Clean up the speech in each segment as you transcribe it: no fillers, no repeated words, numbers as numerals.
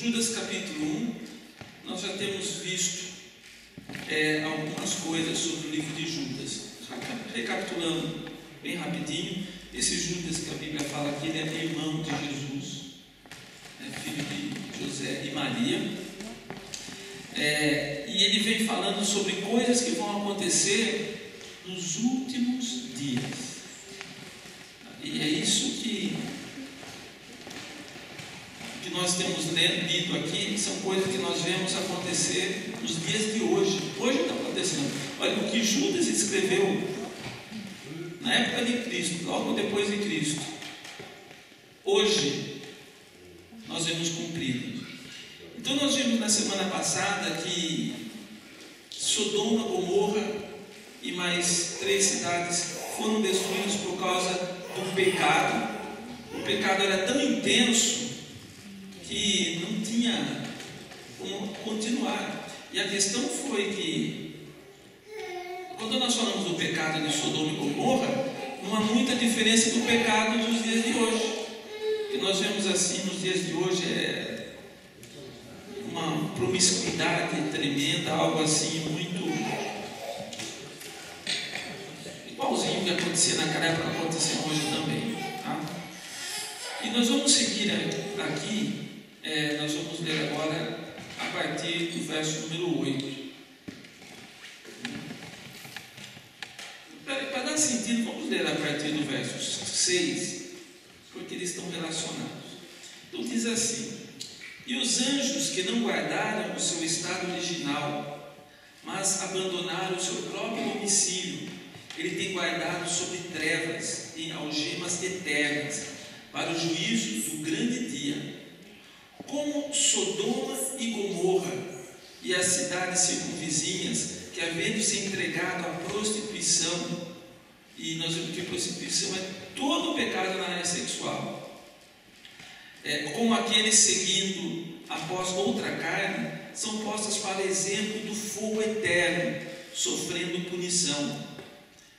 Judas capítulo 1, nós já temos visto algumas coisas sobre o livro de Judas. Recapitulando bem rapidinho, esse Judas que a Bíblia fala aqui, ele é irmão de Jesus, filho de José e Maria, e ele vem falando sobre coisas que vão acontecer nos últimos dias. E é isso que nós temos lido aqui, são coisas que nós vemos acontecer nos dias de hoje. Hoje está acontecendo. Olha o que Judas escreveu na época de Cristo, logo depois de Cristo. Hoje nós vemos cumprido. Então nós vimos na semana passada que Sodoma, Gomorra e mais 3 cidades foram destruídas por causa do pecado. O pecado era tão intenso que não tinha como continuar. E a questão foi que, quando nós falamos do pecado de Sodoma e Gomorra, não há muita diferença do pecado dos dias de hoje. O que nós vemos assim nos dias de hoje é uma promiscuidade tremenda, algo assim muito igualzinho que acontecia naquela época, acontecia hoje também, tá? E nós vamos seguir aqui. Nós vamos ler agora a partir do verso número 8. Para dar sentido, vamos ler a partir do verso 6, porque eles estão relacionados. Então diz assim: e os anjos que não guardaram o seu estado original, mas abandonaram o seu próprio domicílio, ele tem guardado sob trevas, em algemas eternas, para o juízo do grande dia. Como Sodoma e Gomorra e as cidades circunvizinhas, que havendo se entregado à prostituição, e nós vemos que prostituição é todo o pecado na área sexual, como aqueles seguindo após outra carne, são postas para exemplo do fogo eterno, sofrendo punição.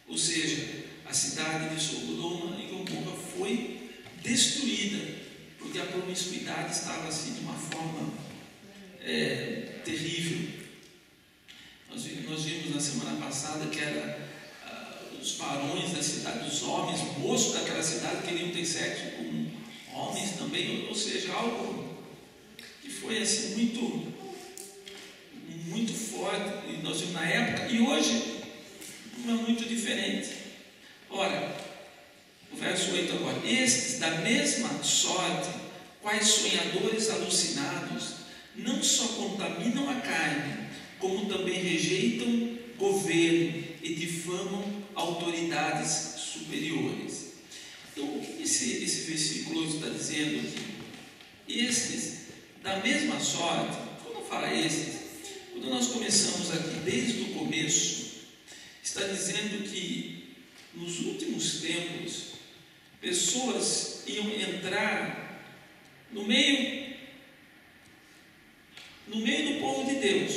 Ou seja, a cidade de Sodoma e Gomorra foi destruída, porque a promiscuidade estava assim de uma forma terrível. Nós vimos na semana passada que era os varões da cidade, os homens, moços daquela cidade queriam ter sexo com homens também, ou seja, algo que foi assim muito, muito forte. E nós vimos na época, e hoje não é muito diferente. Ora, o verso 8 agora: estes, da mesma sorte, quais sonhadores alucinados, não só contaminam a carne, como também rejeitam governo e difamam autoridades superiores. Então, o que esse versículo hoje está dizendo aqui? Estes, da mesma sorte. Quando fala estes, quando nós começamos aqui, desde o começo, está dizendo que nos últimos tempos pessoas iam entrar no meio do povo de Deus,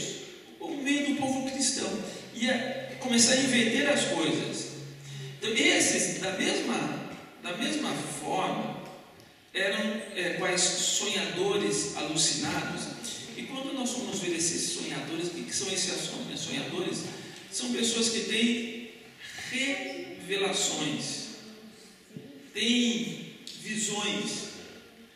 no meio do povo cristão, ia começar a inverter as coisas. Então esses, da mesma forma, eram quais sonhadores alucinados. E quando nós vamos ver esses sonhadores, o que são esses sonhadores? São pessoas que têm revelações, têm visões,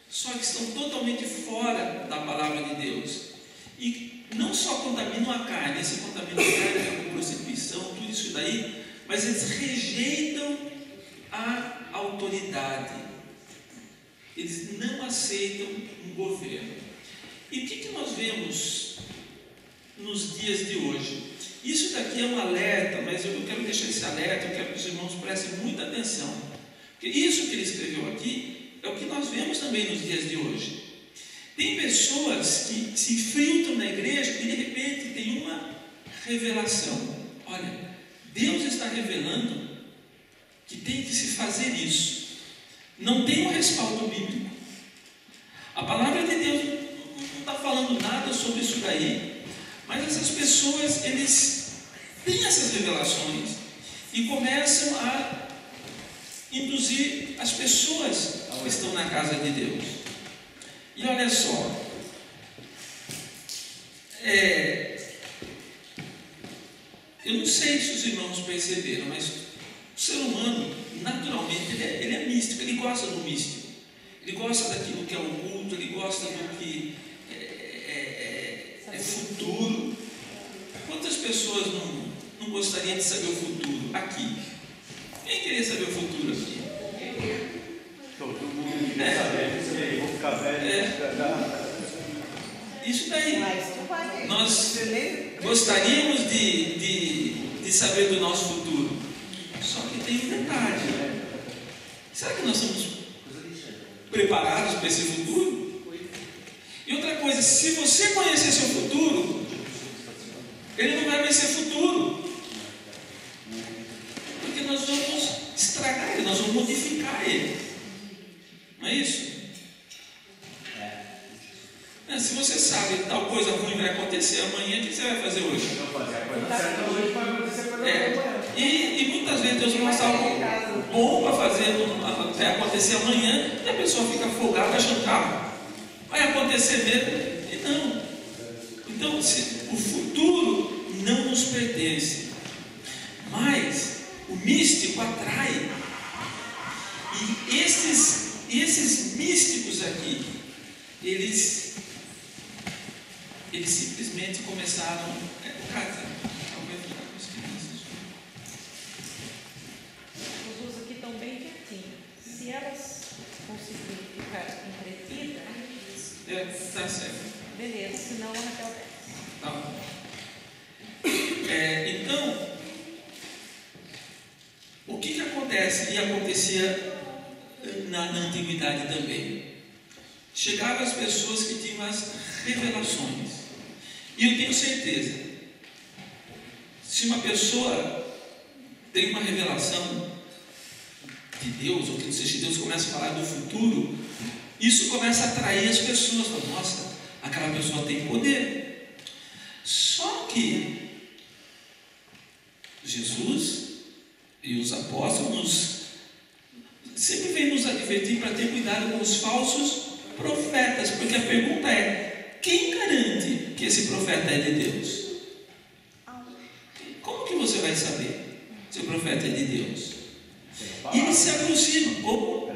só que estão totalmente fora da palavra de Deus. E não só contaminam a carne, esse contaminam a carne com prostituição, tudo isso daí, mas eles rejeitam a autoridade, eles não aceitam um governo. E o que nós vemos nos dias de hoje? Isso daqui é um alerta, mas eu quero deixar esse alerta, eu quero que os irmãos prestem muita atenção, porque isso que ele escreveu aqui é o que nós vemos também nos dias de hoje. Tem pessoas que se infiltram na igreja e de repente tem uma revelação. Olha, Deus está revelando que tem que se fazer isso. Não tem um respaldo bíblico. A palavra de Deus não está falando nada sobre isso daí, mas essas pessoas, eles têm essas revelações e começam a induzir as pessoas que estão na casa de Deus. E olha só, sei se os irmãos perceberam, mas o ser humano, naturalmente, ele é místico, ele gosta do místico. Ele gosta daquilo que é oculto, ele gosta do que é futuro. Quantas pessoas não gostariam de saber o futuro aqui? Quem queria saber o futuro aqui? Todo mundo quer saber, vou ficar velho. Isso daí. Nós gostaríamos de saber do nosso futuro. Só que tem um detalhe. Será que nós estamos preparados para esse futuro? E outra coisa, se você conhecer seu futuro, ele não vai mais ser futuro. Porque nós vamos estragar ele, nós vamos modificar ele. Não é isso? Se você sabe que tal coisa ruim vai acontecer amanhã, o que você vai fazer hoje? E muitas vezes Deus vai mostrar algo bom para fazer, vai acontecer amanhã, e a pessoa fica folgada, achando que vai acontecer mesmo. E não. Então, o futuro não nos pertence, mas o místico atrai. E esses místicos aqui, eles simplesmente começaram. Os duas aqui estão bem quietinhos. Se elas conseguirem ficar entretidas, Está certo. beleza, senão a Raquel desce. Tá bom. Então, o que acontece? E acontecia na antiguidade também. Chegavam as pessoas que tinham as revelações. E eu tenho certeza, se uma pessoa tem uma revelação de Deus, ou que seja, Deus começa a falar do futuro, isso começa a atrair as pessoas. Nossa, aquela pessoa tem poder. Só que Jesus e os apóstolos sempre vêm nos advertir para ter cuidado com os falsos profetas, porque a pergunta é: quem garante que esse profeta é de Deus? Como que você vai saber se o profeta é de Deus? E ele se aproxima. Como?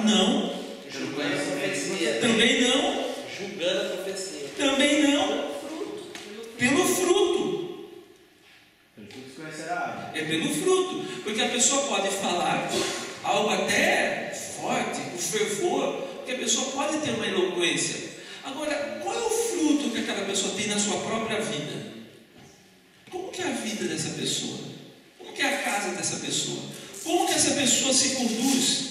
Não. Julgando a profecia. Também não. Julgando a profecia. Também não. Pelo fruto. É pelo fruto. Porque a pessoa pode falar algo até forte, com fervor, porque a pessoa pode ter uma eloquência. Agora, qual é o fruto que aquela pessoa tem na sua própria vida? Como que é a vida dessa pessoa? Como que é a casa dessa pessoa? Como que essa pessoa se conduz?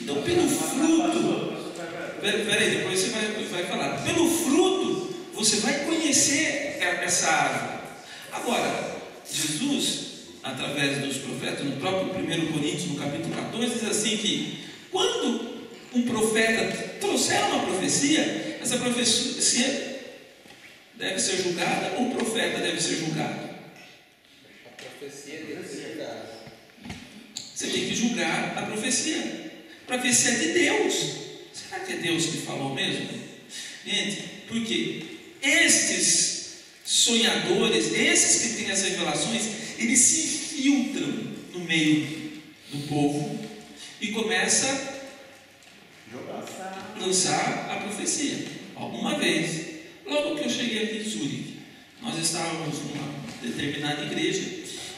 Então, pelo fruto, peraí, depois você vai falar. Pelo fruto, você vai conhecer essa árvore. Agora, Jesus, através dos profetas, no próprio 1 Coríntios, no capítulo 14, diz assim que quando um profeta trouxer uma profecia, essa profecia deve ser julgada, ou o profeta deve ser julgado? A profecia deve ser julgada. Você tem que julgar a profecia. A profecia é de Deus. Será que é Deus que falou mesmo? Gente, porque estes sonhadores, esses que têm as revelações, eles se infiltram no meio do povo e começam a lançar a profecia. Uma vez, logo que eu cheguei aqui em Zurique, nós estávamos numa determinada igreja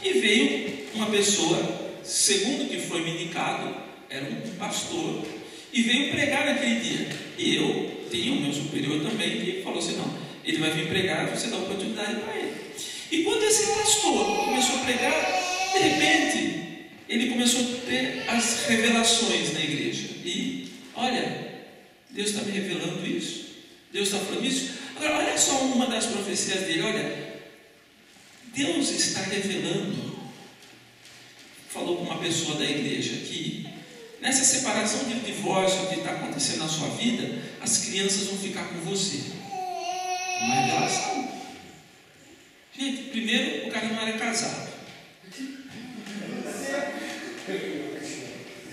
e veio uma pessoa, segundo que foi me indicado, era um pastor, e veio pregar naquele dia. E eu tinha o meu superior também, que falou assim: não, ele vai vir pregar, você dá oportunidade para ele. E quando esse pastor começou a pregar, de repente, ele começou a ter as revelações na igreja. E, olha, Deus está me revelando isso, Deus está falando isso. Agora, olha só uma das profecias dele, olha, Deus está revelando, falou com uma pessoa da igreja que nessa separação de divórcio que está acontecendo na sua vida, as crianças vão ficar com você. Uma revelação. Gente, primeiro, o cara não era casado.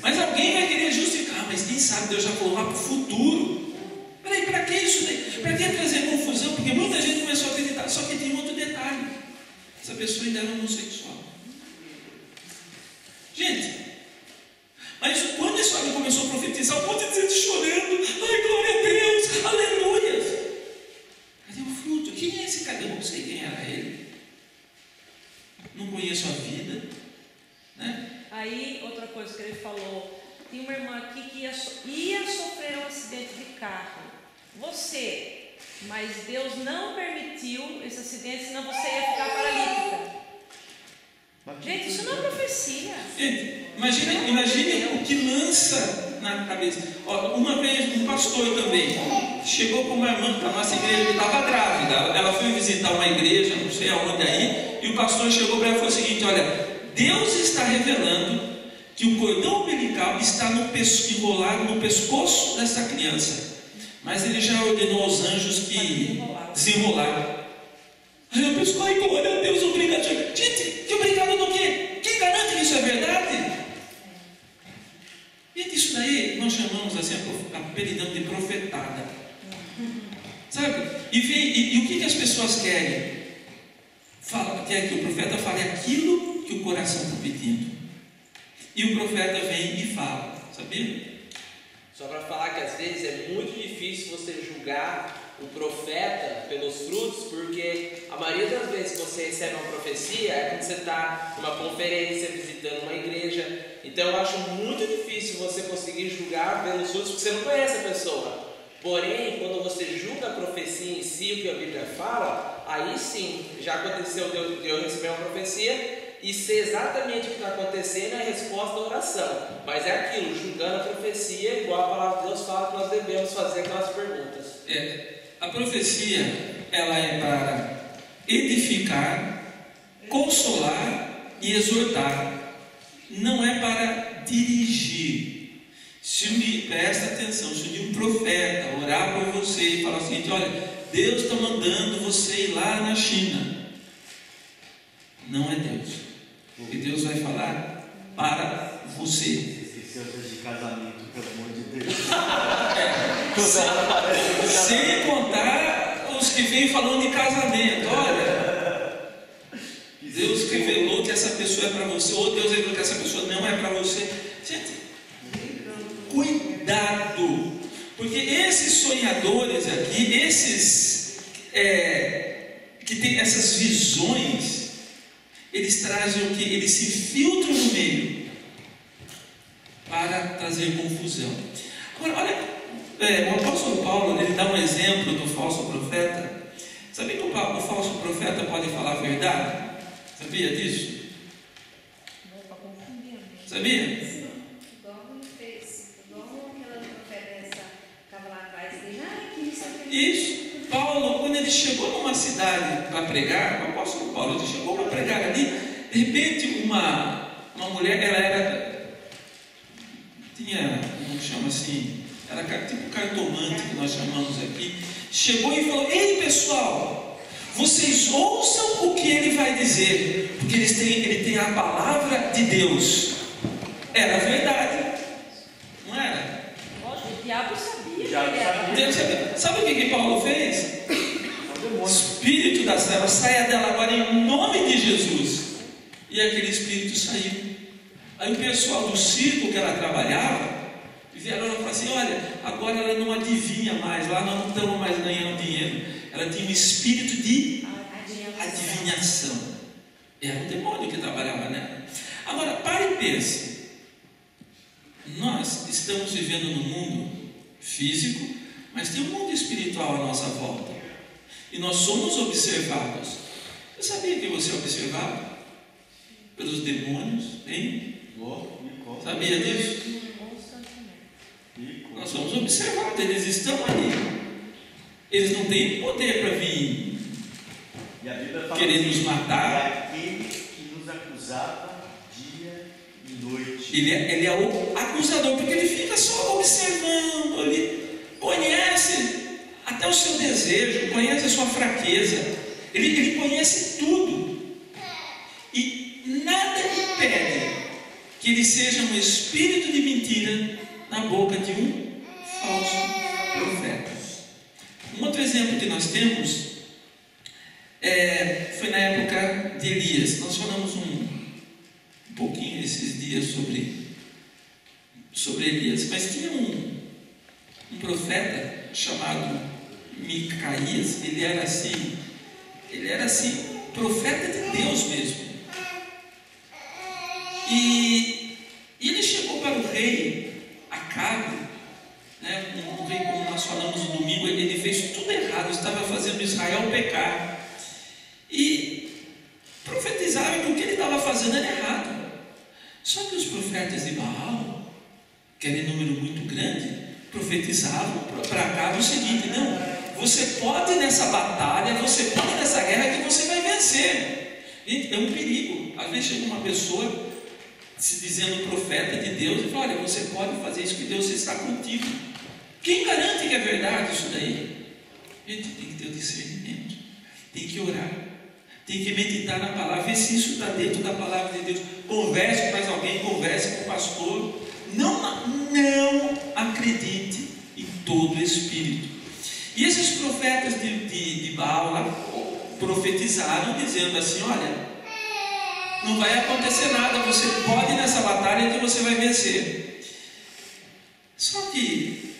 Mas alguém vai querer justificar, mas quem sabe Deus já falou lá para o futuro. Peraí, para que isso daí? Para que trazer confusão? Porque muita gente começou a acreditar. Só que tem outro detalhe. Essa pessoa ainda era homossexual. Gente, mas quando esse homem começou a profetizar, um monte de gente chorando. Ai, glória a Deus, aleluia. Cadê o fruto? Quem é esse cara? Eu não sei quem era ele. Não conheço a vida, né? Aí, outra coisa que ele falou, tem uma irmã aqui que ia sofrer um acidente de carro. Mas Deus não permitiu esse acidente, senão você ia ficar paralítica. Gente, isso não é profecia. Gente, imagine o que lança na cabeça. Ó, uma vez um pastor também chegou com uma irmã da nossa igreja que estava grávida. Ela foi visitar uma igreja, não sei aonde aí, e o pastor chegou para ela e falou o seguinte: olha, Deus está revelando que o cordão umbilical está enrolado no pescoço dessa criança, mas ele já ordenou aos anjos que desenrolaram. Aí eu penso, ai, glória a Deus, obrigado. Gente, que obrigado no quê? Quem garante que isso é verdade? Gente, isso daí nós chamamos assim, apelidamos de profetada. Sabe? E o que as pessoas querem? Quer que o profeta fale aquilo que o coração está pedindo. E o profeta vem e fala, sabia? Só para falar que às vezes é muito difícil você julgar o profeta pelos frutos, porque a maioria das vezes que você recebe uma profecia é quando você está numa conferência, visitando uma igreja. Então eu acho muito difícil você conseguir julgar pelos frutos, porque você não conhece a pessoa. Porém, quando você julga a profecia em si, o que a Bíblia fala, aí sim, já aconteceu de eu receber uma profecia e ser exatamente o que está acontecendo é a resposta da oração. Mas é aquilo, julgando a profecia, igual a palavra de Deus fala que nós devemos fazer aquelas perguntas. A profecia, ela é para edificar, consolar e exortar. Não é para dirigir. Presta atenção, se um profeta orar por você e falar o seguinte: olha, Deus está mandando você ir lá na China. Não é Deus. Porque Deus vai falar para você. Esqueceu de casamento, pelo amor de Deus. Sem contar os que vêm falando de casamento. Olha, Deus revelou que essa pessoa é para você, ou Deus revelou que essa pessoa não é para você. Gente, cuidado, porque esses sonhadores aqui, esses que tem essas visões, eles trazem o que? Eles se filtram no meio para trazer confusão. Agora, olha, o apóstolo Paulo, ele dá um exemplo do falso profeta. Sabia que o falso profeta pode falar a verdade? Sabia disso? Sabia? Igual aquela profeta estava lá atrás dele. Isso. Paulo, quando ele chegou numa cidade para pregar, o apóstolo Paulo, ele chegou para pregar ali, de repente uma mulher, ela tinha, como chama assim, era tipo cartomante que nós chamamos aqui, chegou e falou: ei pessoal, vocês ouçam o que ele vai dizer, porque ele tem a palavra de Deus. Era verdade, não era? Lógico, o diabo sabia. Deus sabia. Sabe o que Paulo fez? O espírito das trevas, saia dela agora em nome de Jesus. E aquele espírito saiu. Aí o pessoal do círculo que ela trabalhava vieram e falaram assim: olha, agora ela não adivinha mais, lá nós não estamos mais ganhando dinheiro. Ela tinha um espírito de adivinhação. Era um demônio que trabalhava nela. Agora, pare e pense. Nós estamos vivendo num mundo físico, mas tem um mundo espiritual à nossa volta. E nós somos observados. Você sabia que você é observado pelos demônios? Hein? Sabia disso? Nós somos observados, eles estão ali. Eles não têm poder para vir querer nos matar. Aquele que nos acusava dia e noite. Ele é o acusador, porque ele fica só observando, ele conhece até o seu desejo, conhece a sua fraqueza, ele conhece tudo. E nada impede que ele seja um espírito de mentira na boca de um falso profeta. Um outro exemplo que nós temos foi na época de Elias. Nós falamos um pouquinho esses dias sobre Elias, mas tinha um profeta chamado Micaías. Ele era assim, profeta de Deus mesmo. E ele chegou para o rei Acabe, né? Um rei, como nós falamos no domingo, ele fez tudo errado, estava fazendo Israel pecar. E profetizava que o que ele estava fazendo era errado. Só que os profetas de Baal, que era em número muito grande, profetizavam para Acabe o seguinte: não, você pode ir nessa batalha, você pode ir nessa guerra que você vai vencer. Gente, é um perigo. Às vezes chega uma pessoa se dizendo profeta de Deus e fala: olha, você pode fazer isso que Deus está contigo. Quem garante que é verdade isso daí? Gente, tem que ter o discernimento, tem que orar, tem que meditar na palavra, ver se isso está dentro da palavra de Deus. Converse com mais alguém, converse com o pastor. Não acredite em todo espírito. E esses profetas de Baal lá profetizaram dizendo assim: olha, não vai acontecer nada, você pode ir nessa batalha que você vai vencer. Só que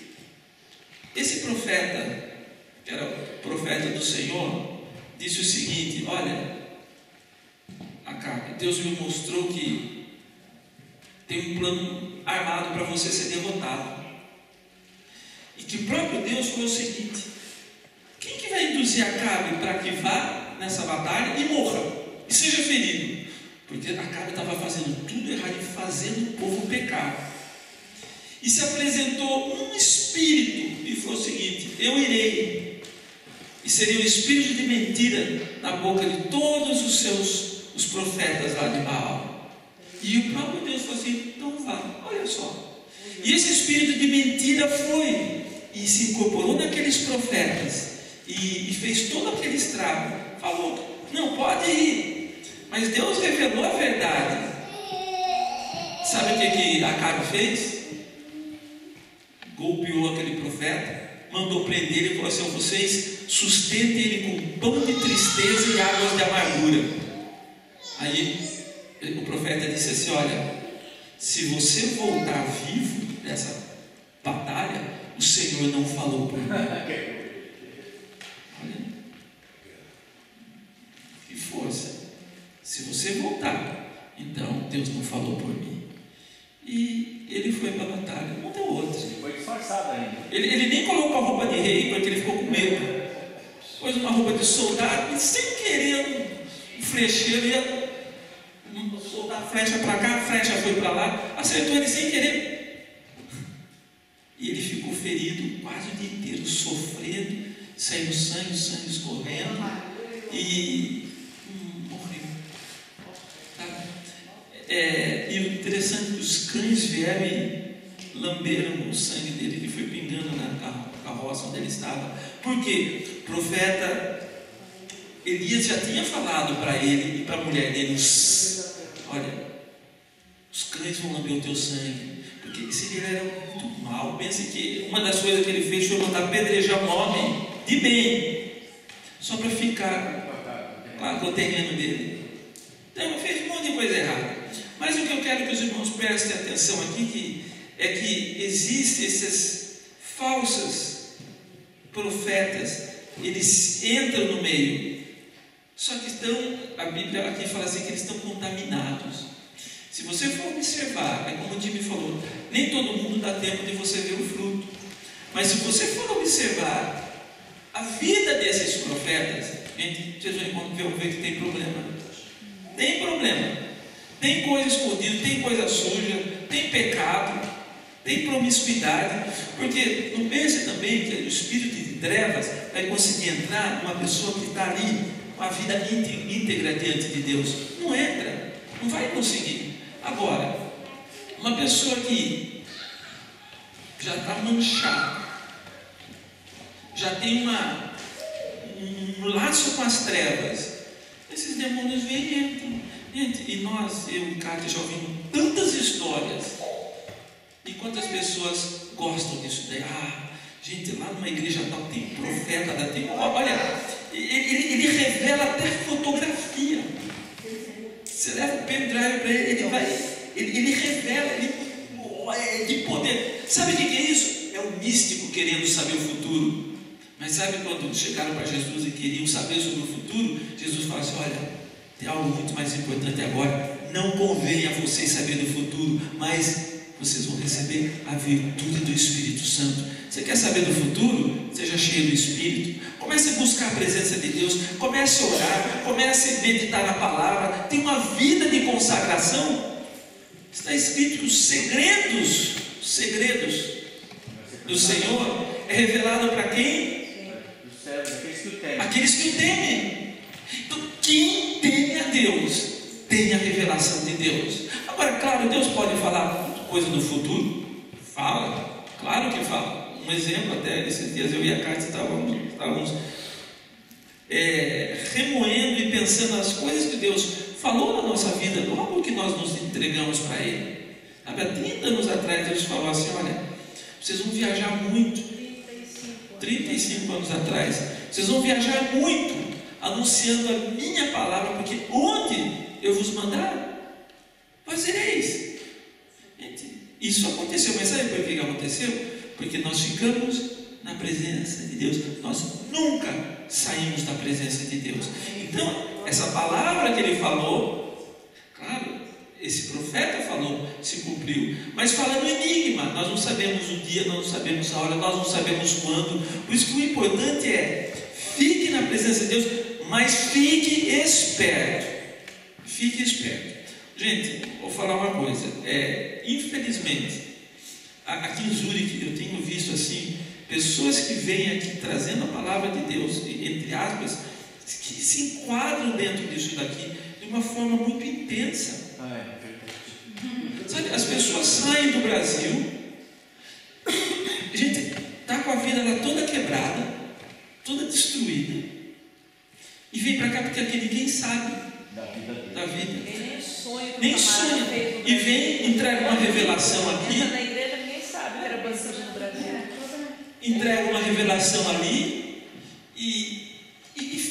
esse profeta, que era o profeta do Senhor, disse o seguinte: olha, Acabe, Deus me mostrou que tem um plano armado para você ser derrotado. E que o próprio Deus falou o seguinte: quem que vai induzir Acabe para que vá nessa batalha e morra, e seja ferido? Porque Acabe estava fazendo tudo errado e fazendo o povo pecar. E se apresentou um espírito e falou o seguinte: eu irei, e seria um espírito de mentira na boca de todos os profetas lá de Baal. E o próprio Deus falou assim: então vá, olha só. E esse espírito de mentira foi e se incorporou naqueles profetas e fez todo aquele estrago. Falou: não, pode ir. Mas Deus revelou a verdade. Sabe o que Acabe fez? Golpeou aquele profeta, mandou prender ele e falou assim: vocês sustentem ele com pão de tristeza e águas de amargura. Aí o profeta disse assim: olha, se você voltar vivo dessa batalha, o Senhor não falou por mim. Olha, que força. Se você voltar, então Deus não falou por mim. E ele foi para a batalha, não deu outra. Foi disfarçado ainda. Ele nem colocou a roupa de rei, porque ele ficou com medo. Pôs uma roupa de soldado, e sem querer, um flecheiro ia soltar a flecha para cá, a flecha foi para lá, acertou ele sem querer. E ele ficou ferido quase o dia inteiro, sofrendo, saindo sangue escorrendo, e morreu. Tá? E o interessante é que os cães vieram e lamberam o sangue dele, que foi pingando na carroça onde ele estava. Por quê? O profeta Elias já tinha falado para ele e para a mulher dele: olha, os cães vão lamber o teu sangue. Porque esse ele era muito mal. Pense que uma das coisas que ele fez foi mandar apedrejar um homem de bem, só para ficar lá com o terreno dele. Então ele fez um monte de coisa errada. Mas o que eu quero que os irmãos prestem atenção aqui é que existem esses falsos profetas, eles entram no meio, só que a Bíblia aqui fala assim, que eles estão contaminados. Se você for observar, é como o Jimmy falou, nem todo mundo dá tempo de você ver o fruto, mas se você for observar a vida desses profetas, gente, vocês vão ver que tem problema. Tem problema, tem coisa escondida, tem coisa suja, tem pecado, tem promiscuidade, porque não pense também que o espírito de trevas vai conseguir entrar numa pessoa que está ali com a vida íntegra diante de Deus. Não entra, não vai conseguir. Agora, uma pessoa que já está manchada, já tem um laço com as trevas, esses demônios vêm e entram. Gente, e eu e Cátia já ouvimos tantas histórias. E quantas pessoas gostam disso daí? Gente, lá numa igreja tal tem profeta, olha, ele revela até fotografia. Sabe o que é isso? É o místico querendo saber o futuro. Mas sabe quando chegaram para Jesus e queriam saber sobre o futuro? Jesus fala assim: olha, tem algo muito mais importante agora. Não convém a vocês saber do futuro, mas vocês vão receber a virtude do Espírito Santo. Você quer saber do futuro? Seja cheio do Espírito. Comece a buscar a presença de Deus. Comece a orar. Comece a meditar na palavra. Tenha uma vida de consagração. Está escrito que os segredos do Senhor é revelado para quem? Aqueles que o temem. Então, quem teme a Deus tem a revelação de Deus. Agora, claro, Deus pode falar coisa do futuro? Fala, claro que fala. Um exemplo, até esses dias eu e a Cátia estávamos remoendo e pensando nas coisas que Deus falou na nossa vida, logo que nós nos entregamos para Ele. Sabe, há 30 anos atrás Deus falou assim: olha, vocês vão viajar muito. 35 anos atrás, vocês vão viajar muito, anunciando a minha palavra, porque onde eu vos mandar, fazereis. Isso aconteceu, mas sabe por que aconteceu? Porque nós ficamos na presença de Deus. Nós nunca saímos da presença de Deus. Então, essa palavra que ele falou, claro, esse profeta falou, se cumpriu. Mas fala no enigma. Nós não sabemos o dia, nós não sabemos a hora, nós não sabemos quando. Por isso que o importante é: fique na presença de Deus, mas fique esperto. Fique esperto. Gente, vou falar uma coisa. Infelizmente, aqui em Zurique eu tenho visto assim pessoas que vêm aqui trazendo a palavra de Deus, entre aspas, que se enquadram dentro disso daqui de uma forma muito intensa. Sabe, as pessoas saem do Brasil, a gente está com a vida lá toda quebrada, toda destruída, e vem para cá porque aqui ninguém sabe da vida. Nem sonha. E vem, entrega uma revelação aqui. Na igreja ninguém sabe que era bandido no Brasil. Entrega uma revelação ali e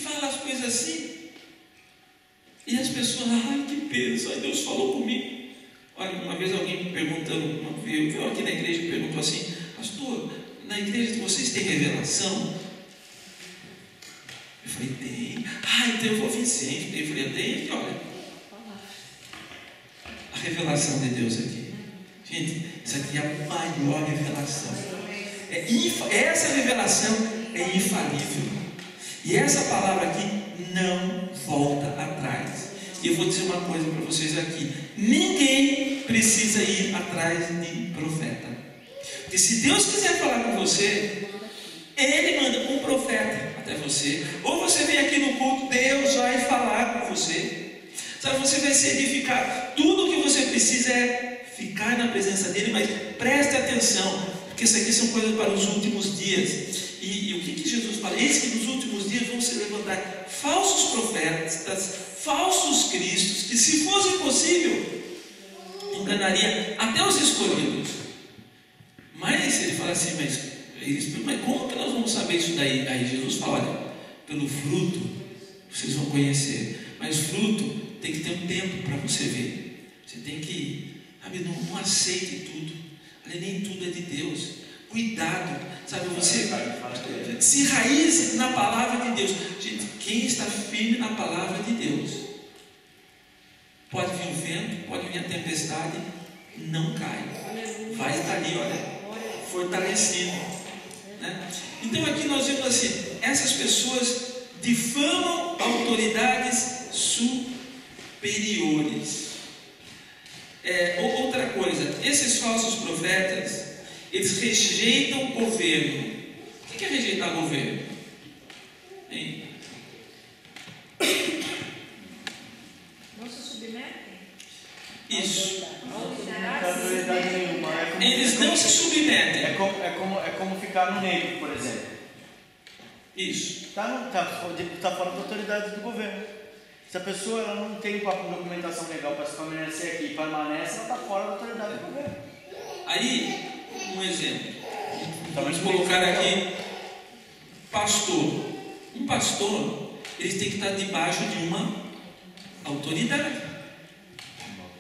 fala as coisas assim. E as pessoas, ai, que peso, ai, Deus falou comigo. Olha, uma vez alguém me perguntando, veio aqui na igreja e perguntou assim: pastor, na igreja de vocês tem revelação? Eu falei: tem. Ah, então eu vou vir sempre. Eu falei: tem aqui, olha. A revelação de Deus aqui. Gente, isso aqui é a maior revelação. Essa revelação é infalível. E essa palavra aqui não volta atrás. E eu vou dizer uma coisa para vocês aqui: ninguém precisa ir atrás de profeta. Porque se Deus quiser falar com você, Ele manda um profeta até você. Ou você vem aqui no culto, Deus vai falar com você. Sabe, você vai se edificar. Tudo o que você precisa é ficar na presença dEle, mas preste atenção, porque isso aqui são coisas para os últimos dias. E o que Jesus fala? Eis que nos últimos dias vão se levantar falsos profetas, falsos cristos, que, se fosse possível, enganaria até os escolhidos. Mas ele fala assim: mas como que nós vamos saber isso daí? Aí Jesus fala: olha, pelo fruto vocês vão conhecer. Mas fruto tem que ter um tempo para você ver. Você tem que, sabe, não aceite tudo. Nem tudo é de Deus. Cuidado, sabe, você se enraize na palavra de Deus. Gente, quem está firme na palavra de Deus, pode vir o vento, pode vir a tempestade, não cai. Vai estar ali, olha, fortalecido, né? Então aqui nós vemos assim: essas pessoas difamam autoridades superiores. Outra coisa, esses falsos profetas, eles rejeitam o governo. O que é rejeitar o governo? Hein? Não se submetem? Isso. Autoridade nenhuma. Eles não se submetem. É como ficar no negro, por exemplo. Isso. Está fora da autoridade do governo. Se a pessoa ela não tem documentação legal para se permanecer aqui e permanece, ela está fora da autoridade do governo. Aí, um exemplo. Vamos colocar aqui pastor. Um pastor, ele tem que estar debaixo de uma autoridade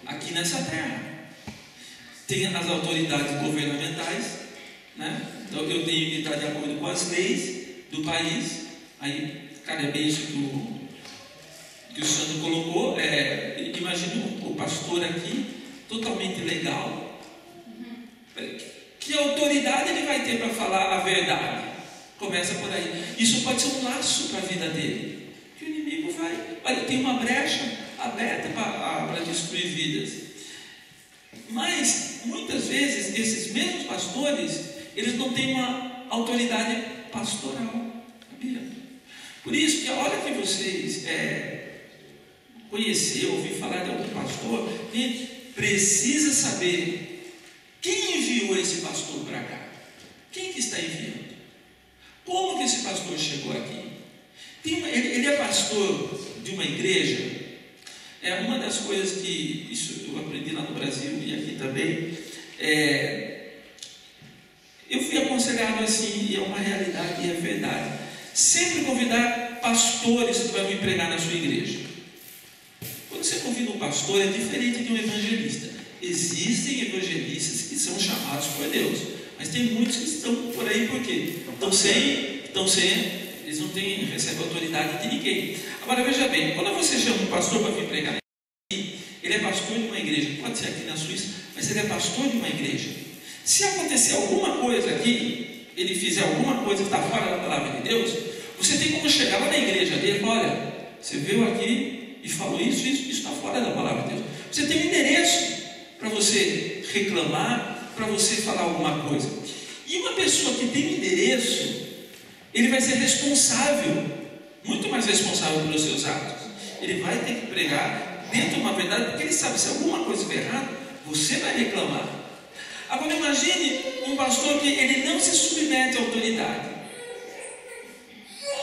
aqui nessa terra. tem as autoridades governamentais, né? Então eu tenho que estar de acordo com as leis do país. Aí, cara, é bem isso que o Sandro colocou. Imagina o pastor aqui, totalmente legal. Que autoridade ele vai ter para falar a verdade? Começa por aí. Isso pode ser um laço para a vida dele. Que o inimigo vai. Olha, tem uma brecha aberta para destruir vidas. Mas, muitas vezes, esses mesmos pastores, eles não têm uma autoridade pastoral. Sabia? Por isso que a hora que vocês conhecer, ouvir falar de algum pastor, a gente precisa saber quem enviou esse pastor para cá. Quem que está enviando? Como que esse pastor chegou aqui? Ele é pastor de uma igreja. É uma das coisas que isso eu aprendi lá no Brasil e aqui também. Eu fui aconselhado assim, e é uma realidade e é verdade. Sempre convidar pastores que vão pregar na sua igreja. Quando você convida um pastor, é diferente de um evangelista. Existem evangelistas que são chamados por Deus, mas tem muitos que estão por aí porque estão sem, eles não recebem autoridade de ninguém. Agora veja bem, quando você chama um pastor para vir pregar, ele é pastor de uma igreja, pode ser aqui na Suíça, mas ele é pastor de uma igreja. Se acontecer alguma coisa aqui, ele fizer alguma coisa que está fora da palavra de Deus, você tem como chegar lá na igreja dele e falar: olha, você veio aqui e falou isso está fora da palavra de Deus. Você tem um endereço para você reclamar, para você falar alguma coisa. E uma pessoa que tem um endereço, ele vai ser responsável, muito mais responsável pelos seus atos. Ele vai ter que pregar dentro de uma verdade, porque ele sabe, se alguma coisa estiver errada, você vai reclamar. Agora imagine um pastor que ele não se submete à autoridade.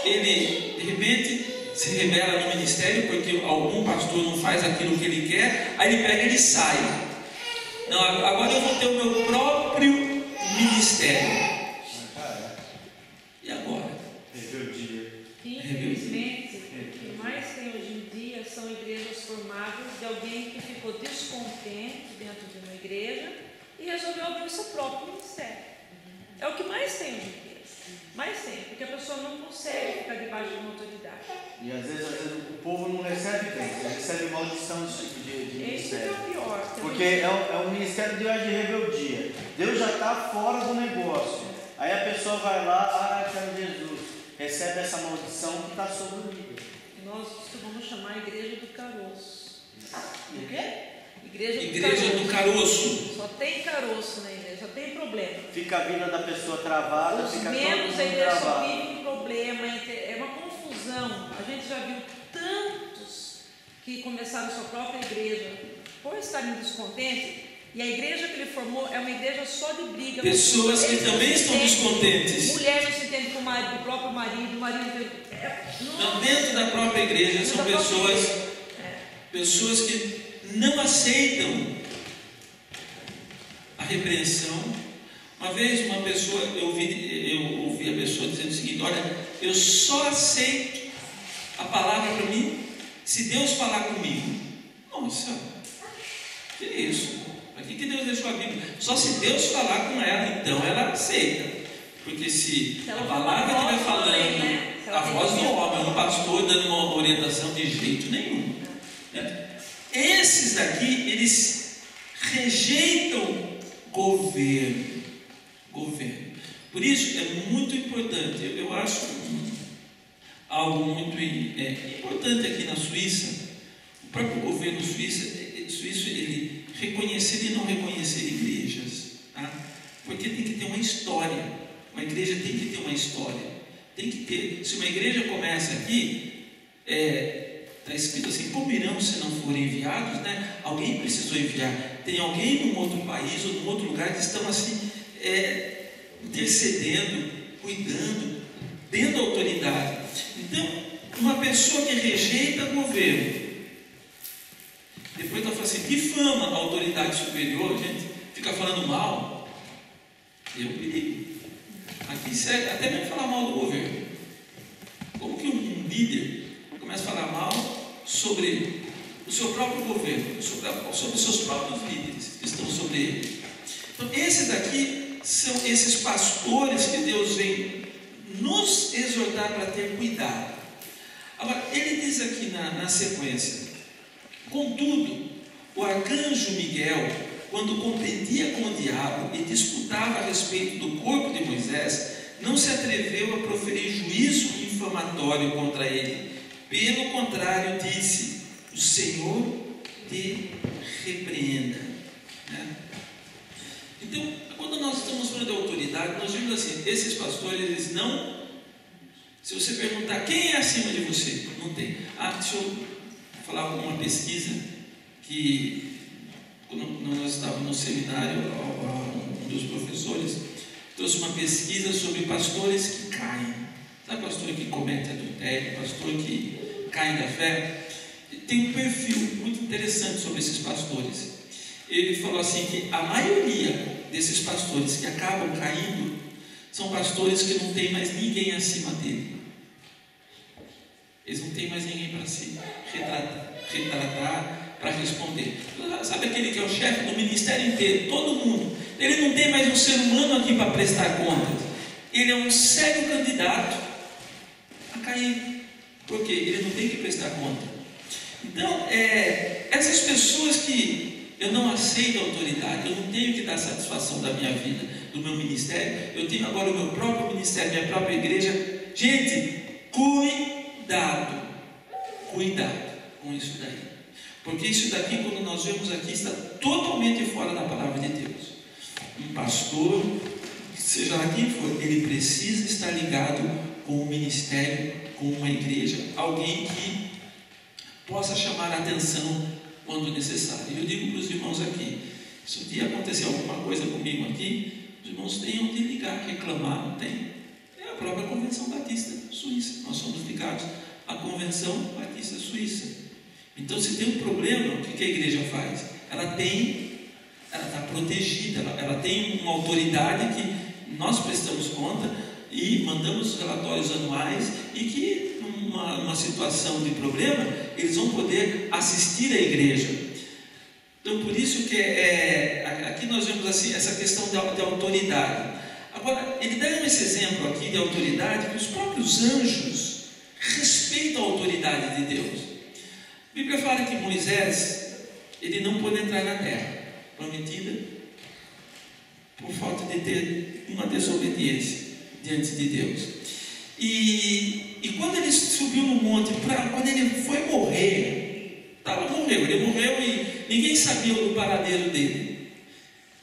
Ele, de repente, se rebela no ministério porque algum pastor não faz aquilo que ele quer, aí ele pega e ele sai. Não, agora eu vou ter o meu próprio ministério. E agora? Rebeldia. Infelizmente, o que mais tem hoje em dia são igrejas formadas de alguém que ficou descontente dentro de uma igreja e resolveu abrir o seu próprio ministério. É o que mais tem hoje em dia. Mais tem, porque a pessoa não consegue ficar debaixo de uma autoridade. E às vezes o povo não recebe bênção, recebe maldição desse tipo de ministério. Isso é o pior. Porque é um ministério de rebeldia. Deus já está fora do negócio. Aí a pessoa vai lá, quero Jesus, recebe essa maldição que está sobre o líder. Nós costumamos chamar a igreja do caroço. O quê? Igreja do caroço. Só tem caroço na igreja, só tem problema. Fica a vida da pessoa travada, Os fica membros todo da mundo igreja só travado. vivem em problema, é uma confusão. A gente já viu tantos que começaram sua própria igreja por estarem descontentes, e a igreja que ele formou é uma igreja só de briga. Pessoas que também estão descontentes. Mulher não se entende com o próprio marido, o marido. Não, dentro da própria igreja são pessoas que não aceitam a repreensão. Uma vez uma pessoa, eu ouvi a pessoa dizendo o seguinte: olha, eu só aceito a palavra para mim se Deus falar comigo. Nossa, que isso? Para que Deus deixou a Bíblia? Só se Deus falar com ela, então ela aceita. Porque se a palavra estiver falando, a voz do homem, um pastor dando uma orientação, de jeito nenhum. Esses daqui, eles rejeitam governo. Por isso é muito importante, eu acho algo muito importante aqui na Suíça. O próprio governo suíço ele reconhecer e não reconhecer igrejas, tá? Porque tem que ter uma história. Uma igreja tem que ter uma história. Tem que ter. Se uma igreja começa aqui, está escrito assim: como irão se não forem enviados, né? Alguém precisou enviar. Tem alguém num outro país ou num outro lugar que estão assim intercedendo, cuidando, dando autoridade. Então, uma pessoa que rejeita o governo, depois ela fala assim, difama a autoridade superior, gente, fica falando mal, eu perigo. Aqui serve até mesmo falar mal do governo. Como que um líder começa a falar mal sobre o seu próprio governo, sobre os seus próprios líderes que estão sobre ele? Então, esses daqui são esses pastores que Deus vem nos exortar para ter cuidado. Agora, ele diz aqui na sequência: contudo, o arcanjo Miguel, quando contendia com o diabo e disputava a respeito do corpo de Moisés, não se atreveu a proferir juízo infamatório contra ele. Pelo contrário, disse: o Senhor te repreenda. Então, quando nós estamos falando de autoridade, nós vimos assim: esses pastores, eles não. Se você perguntar quem é acima de você, não tem. Deixa eu falar uma pesquisa que, quando nós estávamos no seminário, um dos professores trouxe uma pesquisa sobre pastores que caem. Sabe, pastor que comete adultério, pastor que cai da fé? Tem um perfil muito interessante sobre esses pastores. Ele falou assim que a maioria desses pastores que acabam caindo são pastores que não tem mais ninguém acima dele. Eles não têm mais ninguém para se retratar, para responder. Sabe aquele que é o chefe do ministério inteiro, todo mundo? Ele não tem mais um ser humano aqui para prestar contas. Ele é um sério candidato a cair. Por quê? Ele não tem que prestar conta. Então, essas pessoas que eu não aceito a autoridade, eu não tenho que dar satisfação da minha vida, do meu ministério, eu tenho agora o meu próprio ministério, minha própria igreja. Gente, cuidado com isso daí, porque isso daqui, quando nós vemos aqui, está totalmente fora da palavra de Deus. Um pastor, seja lá quem for, ele precisa estar ligado com o ministério, com uma igreja, alguém que possa chamar a atenção quando necessário. Eu digo para os irmãos aqui: se um dia acontecer alguma coisa comigo aqui, os irmãos tenham de ligar, reclamar. Não tem. É a própria Convenção Batista Suíça. Nós somos ligados à Convenção Batista Suíça. Então, se tem um problema, o que a igreja faz? Ela está protegida, ela tem uma autoridade que nós prestamos conta e mandamos relatórios anuais, e que numa situação de problema eles vão poder assistir a igreja. Então, por isso que aqui nós vemos assim, essa questão de autoridade. Agora, ele dá esse exemplo aqui de autoridade, que os próprios anjos respeitam a autoridade de Deus. A Bíblia fala que Moisés, ele não pôde entrar na terra prometida por falta de ter uma desobediência diante de Deus. E quando ele subiu no monte, quando ele foi morrer, ele morreu e ninguém sabia do paradeiro dele.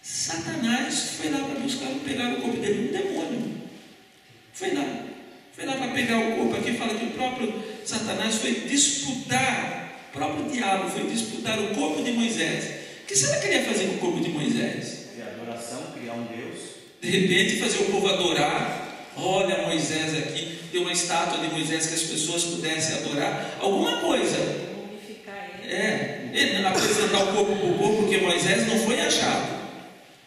Satanás foi lá para pegar o corpo dele, um demônio. Foi lá para pegar o corpo. Aqui fala que o próprio Satanás foi disputar, o próprio diabo foi disputar o corpo de Moisés. O que será que ele ia fazer com o corpo de Moisés? Adoração, criar um Deus. De repente fazer o povo adorar. Olha Moisés aqui, tem uma estátua de Moisés que as pessoas pudessem adorar, alguma coisa. Ele apresentar o corpo para o povo, porque Moisés não foi achado.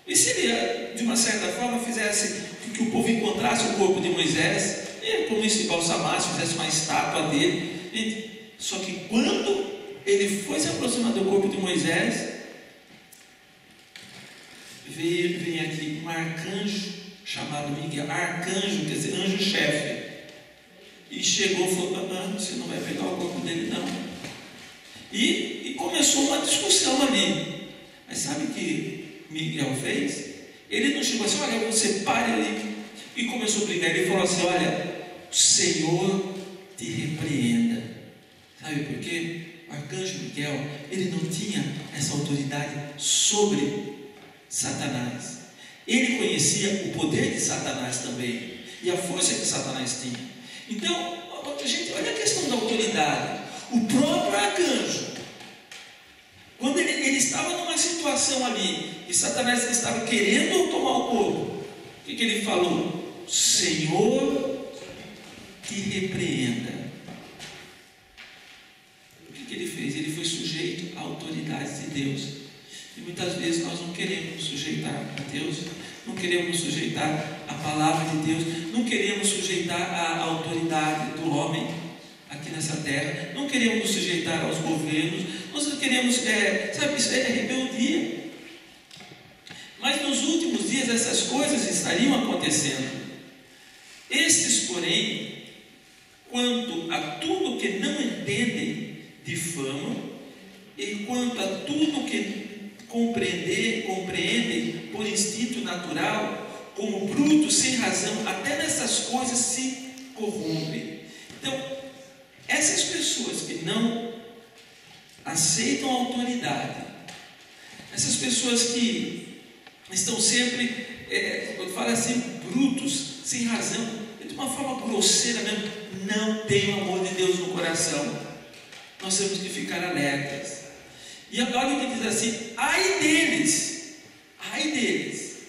E se ele, de uma certa forma, fizesse que o povo encontrasse o corpo de Moisés, e como se balsamasse, fizesse uma estátua dele. Só que quando ele foi se aproximar do corpo de Moisés, vem aqui um arcanjo chamado Miguel, arcanjo, quer dizer, anjo-chefe, e chegou e falou: você não vai pegar o corpo dele não. E começou uma discussão ali. Mas sabe o que Miguel fez? Ele não chegou assim: olha, você pare ali, e começou a brigar. Ele falou assim: olha, o Senhor te repreenda. Sabe por quê? O arcanjo Miguel, ele não tinha essa autoridade sobre Satanás. Ele conhecia o poder de Satanás também, e a força que Satanás tinha. Então, gente, olha a questão da autoridade. O próprio arcanjo, quando ele estava numa situação ali, e Satanás estava querendo tomar o corpo, o que ele falou? Senhor, te repreenda. O que ele fez? Ele foi sujeito à autoridade de Deus. E muitas vezes nós não queremos nos sujeitar a Deus, não queremos nos sujeitar à palavra de Deus, não queremos sujeitar à autoridade do homem aqui nessa terra, não queremos nos sujeitar aos governos, nós não queremos, sabe, isso é rebeldia. Mas nos últimos deles essas coisas estariam acontecendo. Estes, porém, quanto a tudo que não entendem, difamam, e quanto a tudo que compreendem por instinto natural, como brutos, sem razão, até nessas coisas se corrompem. Então, essas pessoas que não aceitam a autoridade, essas pessoas que estão sempre, quando fala assim, brutos, sem razão, de uma forma grosseira mesmo, não tem o amor de Deus no coração. Nós temos que ficar alertas. E agora ele diz assim: ai deles, ai deles.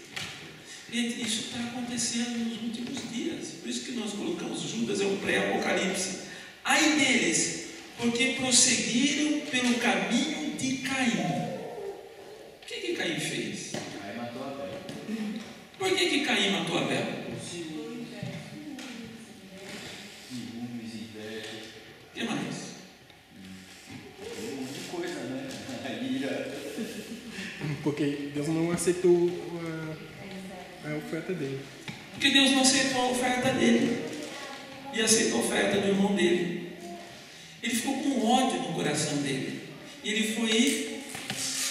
Gente, isso está acontecendo nos últimos dias. Por isso que nós colocamos Judas, é um pré-apocalipse. Ai deles, porque prosseguiram pelo caminho de Caim. O que Caim fez? Aí matou Abel. Por que Caim matou Abel? Ciúmes, inveja. O que mais? Um monte de coisa, né? Porque Deus não aceitou a oferta dele. Porque Deus não aceitou a oferta dele e aceitou a oferta do irmão dele. Ele ficou com ódio no coração dele. E ele foi e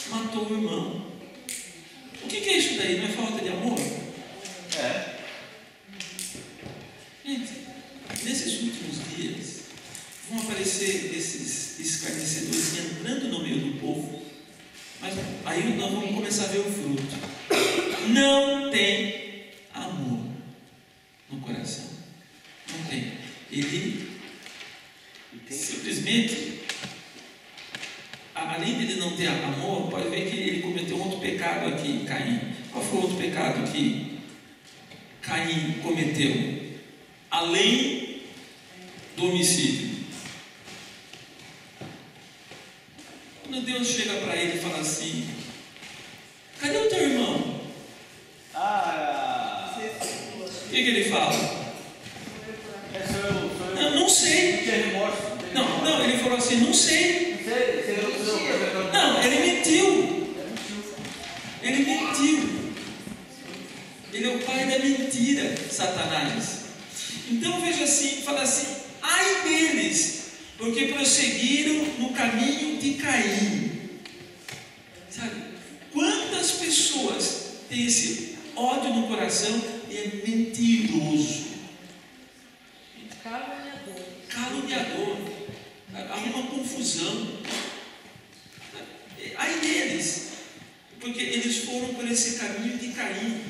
matou o irmão. O que é isso daí? Não é falta de amor? É. Gente, nesses últimos dias vão aparecer esses escarnecedores entrando no meio do povo. Mas aí nós vamos começar a ver o fruto. Não tem amor no coração. Não tem. Ele simplesmente, além de ele não ter amor, pode ver que ele cometeu outro pecado aqui, Caim. Qual foi o outro pecado que Caim cometeu? Além do homicídio. Quando Deus chega para ele e fala assim: cadê o teu irmão? O que ele fala? Não sei. Não, ele falou assim: não sei. Não, ele mentiu. Ele mentiu. Ele é o pai da mentira, Satanás. Então veja assim, fala assim: ai deles, porque prosseguiram no caminho de Caim. Sabe? Quantas pessoas têm esse ódio no coração e é mentiroso? Caluniador. Há uma confusão. Ai deles, porque eles foram por esse caminho de Caim,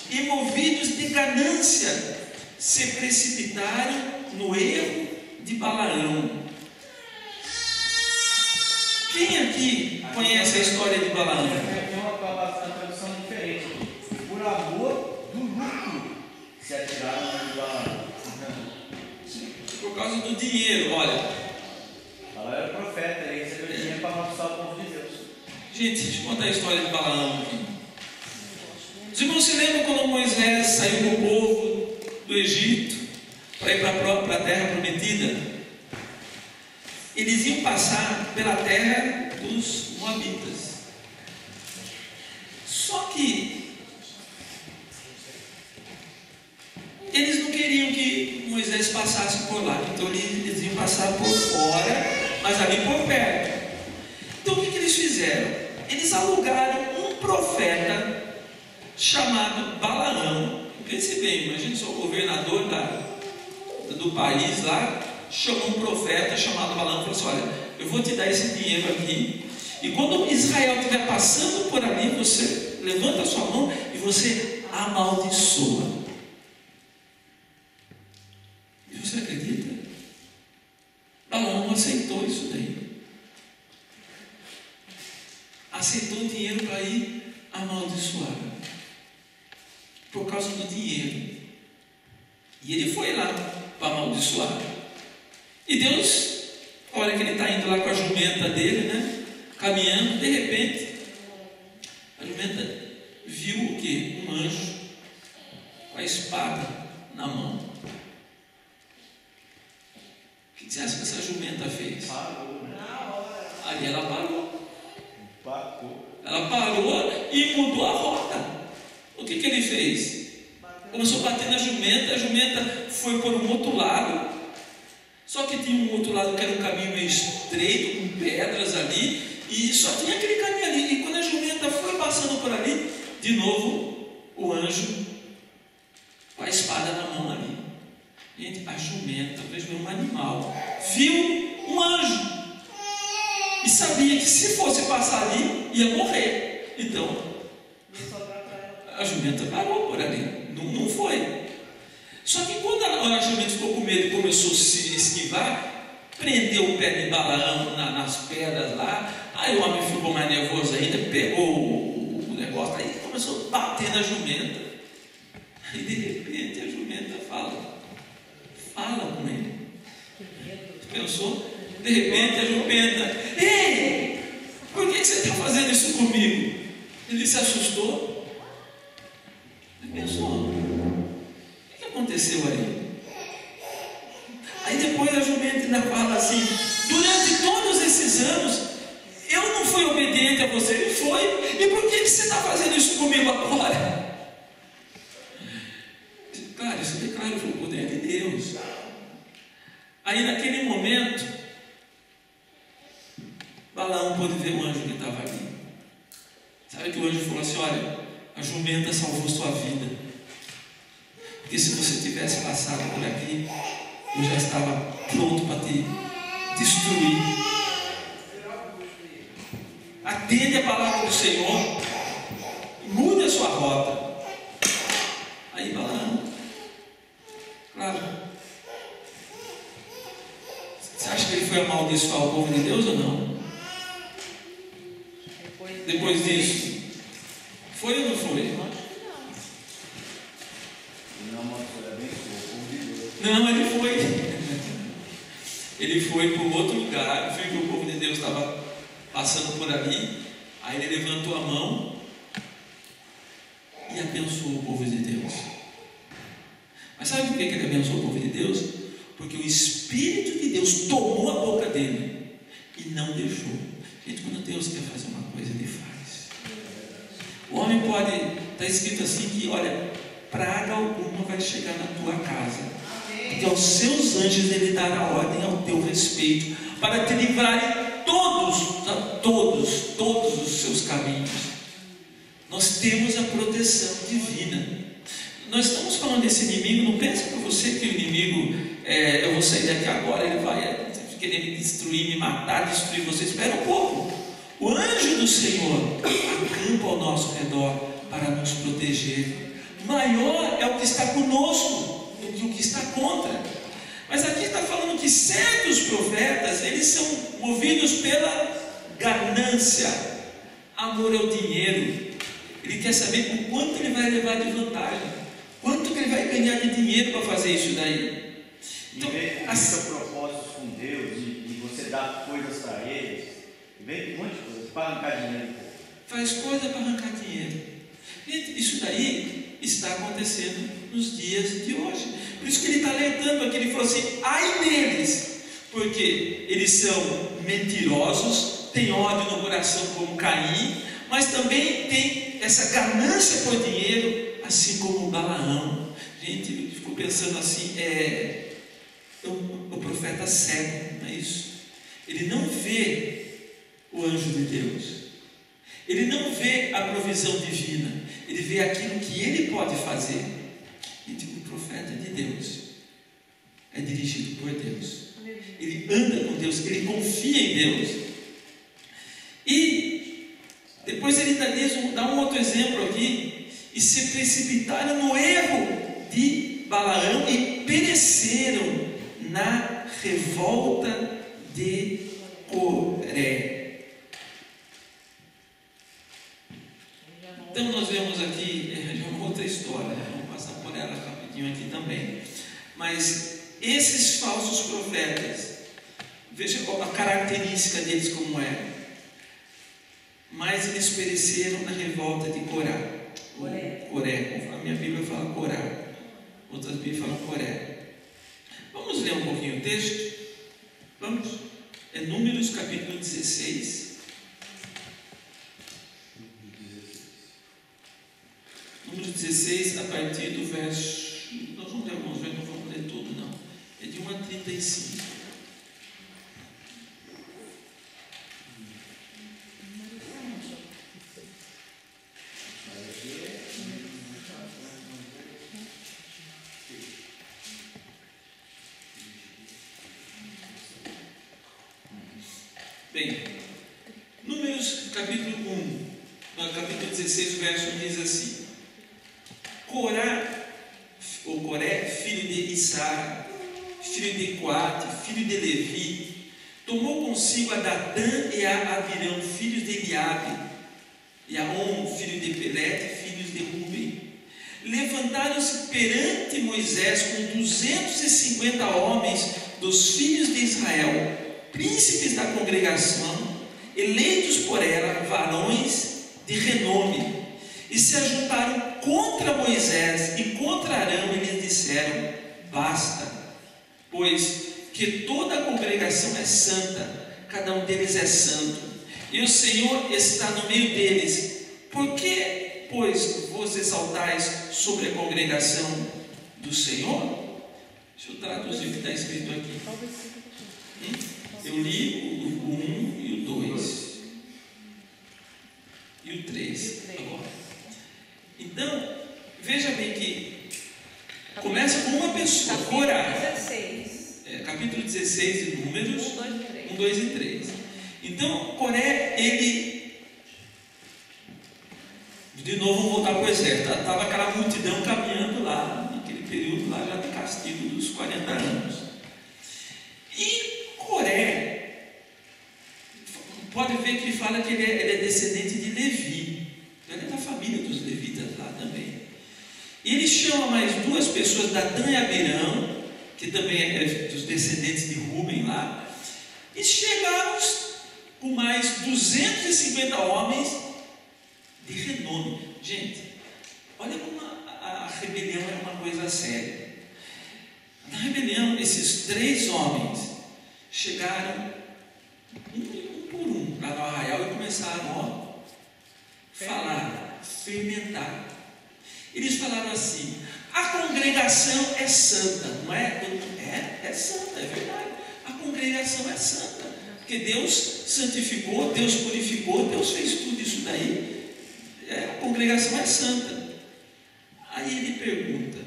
e movidos de ganância, se precipitaram no erro de Balaão. Quem aqui conhece a história de Balaão? Tem uma tradução diferente. Por amor do lucro se atiraram de Balaão. Por causa do dinheiro, olha. Balaão era profeta, ele recebeu dinheiro para amaldiçoar o povo de Deus. Gente, deixa eu contar a história de Balaão aqui. Os irmãos se lembram quando Moisés saiu com o povo do Egito para ir para a terra prometida? Eles iam passar pela terra dos Moabitas. Só que eles não queriam que Moisés passasse por lá. Então eles iam passar por fora, mas ali por perto. Então o que eles fizeram? Eles alugaram um profeta chamado Balaão. Pense bem, imagine só o governador do país lá chamou um profeta chamado Balaão e falou assim: olha, eu vou te dar esse dinheiro aqui, e quando Israel estiver passando por ali, você levanta a sua mão e você amaldiçoa. E você acredita? Balaão não aceitou isso daí. Aceitou o dinheiro para ir amaldiçoar, por causa do dinheiro. E ele foi lá para amaldiçoar. E Deus, olha que ele está indo lá com a jumenta dele, né? Caminhando, de repente, a jumenta viu o quê? Um anjo com a espada na mão. O que você acha que essa jumenta fez? Parou. Ali ela parou. Empacou. Ela parou e mudou a rota. O que ele fez? Começou a bater na jumenta, a jumenta foi por um outro lado, só que tinha um outro lado que era um caminho meio estreito, com pedras ali, e só tinha aquele caminho ali. E quando a jumenta foi passando por ali, de novo, o anjo com a espada na mão ali. Gente, a jumenta, veja, um animal, viu um anjo e sabia que se fosse passar ali, ia morrer. Então, a jumenta parou por ali, não foi. Só que quando a jumenta ficou com medo e começou a se esquivar, prendeu o pé de Balaão nas pedras lá, aí o homem ficou mais nervoso ainda, pegou o negócio, aí começou a bater na jumenta. Aí de repente a jumenta fala com ele. Pensou? De repente a jumenta: ei, por que você está fazendo isso comigo? Ele se assustou. Ele pensou: o que aconteceu aí? Aí depois a jumenta ainda fala assim: durante todos esses anos eu não fui obediente a você. Ele foi. E por que você está fazendo isso comigo agora? Claro, isso declara o poder de Deus. Aí naquele momento, Balaão pôde ver o anjo que estava ali. Sabe que o anjo falou assim: olha, a jumenta salvou sua vida, porque se você tivesse passado por aqui, eu já estava pronto para te destruir. Atende a palavra do Senhor, mude a sua rota. Aí Balaão, claro, você acha que ele foi amaldiçoar o povo de Deus ou não? Depois disso, foi ou não foi? Não, ele foi. Ele foi para outro lugar, viu que o povo de Deus estava passando por ali. Aí ele levantou a mão e abençoou o povo de Deus. Mas sabe por que ele abençoou o povo de Deus? Porque o Espírito de Deus tomou a boca dele e não deixou. Gente, quando Deus quer fazer uma coisa, Ele faz. O homem pode, está escrito assim que, olha, praga alguma vai chegar na tua casa, porque aos seus anjos Ele dará ordem ao teu respeito, para te livrarem todos os seus caminhos. Nós temos a proteção divina. Nós estamos falando desse inimigo. Não pense para você que o inimigo, eu vou sair daqui agora, ele vai querer me destruir, me matar, destruir você. Espera um pouco. O anjo do Senhor acampa ao nosso redor para nos proteger. Maior é o que está conosco do que o que está contra. Mas aqui está falando que certos profetas, eles são movidos pela ganância, amor ao dinheiro. Ele quer saber o quanto ele vai levar de vantagem, quanto que ele vai ganhar de dinheiro para fazer isso daí. Então, assim, propósitos com Deus, e você dá coisas para eles, vem um monte de coisa para arrancar dinheiro. Faz coisa para arrancar dinheiro. Isso daí está acontecendo nos dias de hoje. Por isso que ele está alertando aqui. Ele falou assim: ai deles, porque eles são mentirosos, têm ódio no coração como Caim, mas também tem essa ganância por dinheiro, assim como o Balaão. Gente, ficou pensando assim, o profeta cego, não é isso? Ele não vê o anjo de Deus, ele não vê a provisão divina, ele vê aquilo que ele pode fazer. Gente, o profeta de Deus é dirigido por Deus, ele anda com Deus, ele confia em Deus. E depois ele dá um outro exemplo aqui: e se precipitaram no erro de Balaão e pereceram na revolta de Coré. Então nós vemos aqui já uma outra história, vamos passar por ela rapidinho aqui também. Mas esses falsos profetas, veja qual a característica deles como é. Mas eles pereceram na revolta de Coré. Coré, a minha Bíblia fala Corá, outras Bíblias falam Coré. Vamos ler um pouquinho o texto? Vamos? É Números capítulo 16. Números 35. Bem, Números capítulo 1, capítulo 16, verso 1 diz assim: Coré, filho de Issar, filho de Coate, filho de Levi, tomou consigo a Datã e a Abirão, filhos de Eliabe, e a On, filho de Pelete, filhos de Ruben. Levantaram-se perante Moisés com 250 homens dos filhos de Israel, príncipes da congregação, eleitos por ela, varões de renome, e se ajuntaram contra Moisés e contra Arão, e lhes disseram: basta, pois que toda a congregação é santa, cada um deles é santo, e o Senhor está no meio deles. Por que, pois, vos exaltais sobre a congregação do Senhor? Deixa eu traduzir o que está escrito aqui. Eu li o 1 e o 2 e o 3 agora. Então, veja bem que começa com uma pessoa, Corá. Capítulo 16 de Números, 1, 2 e 3. Então, Coré, ele, de novo, vamos voltar para o exército. Estava aquela multidão caminhando lá, naquele período lá, já do castigo dos 40 anos. E Coré, pode ver que ele fala que ele é descendente de Levi. Ele é da família dos levitas lá também. E ele chama mais duas pessoas, Datã e Abirão, que também é dos descendentes de Ruben lá, e chegaram com mais 250 homens de renome. Gente, olha como a rebelião é uma coisa séria. Na rebelião, esses 3 homens chegaram um por um lá no arraial e começaram a falar, fermentar. Eles falaram assim: a congregação é santa, não é? É santa, é verdade. A congregação é santa, porque Deus santificou, Deus purificou, Deus fez tudo isso daí. A congregação é santa. Aí ele pergunta: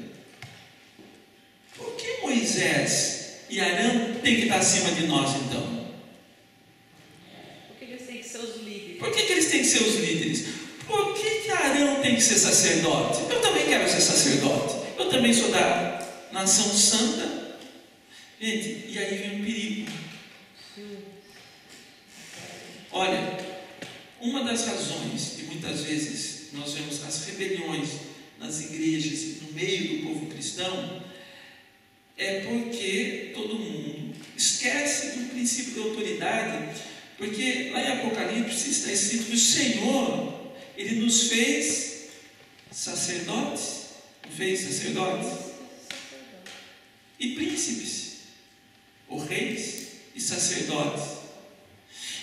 por que Moisés e Arão têm que estar acima de nós então? Por que eles têm que ser os líderes? Por que eles têm que ser os líderes? Por que Arão tem que ser sacerdote? Eu também quero ser sacerdote. Eu também sou da nação santa. Gente, e aí vem um perigo. Olha, uma das razões que muitas vezes nós vemos as rebeliões nas igrejas, no meio do povo cristão, é porque todo mundo esquece do princípio de autoridade, porque lá em Apocalipse está escrito que o Senhor, Ele nos fez sacerdotes, não fez sacerdotes e príncipes, ou reis e sacerdotes.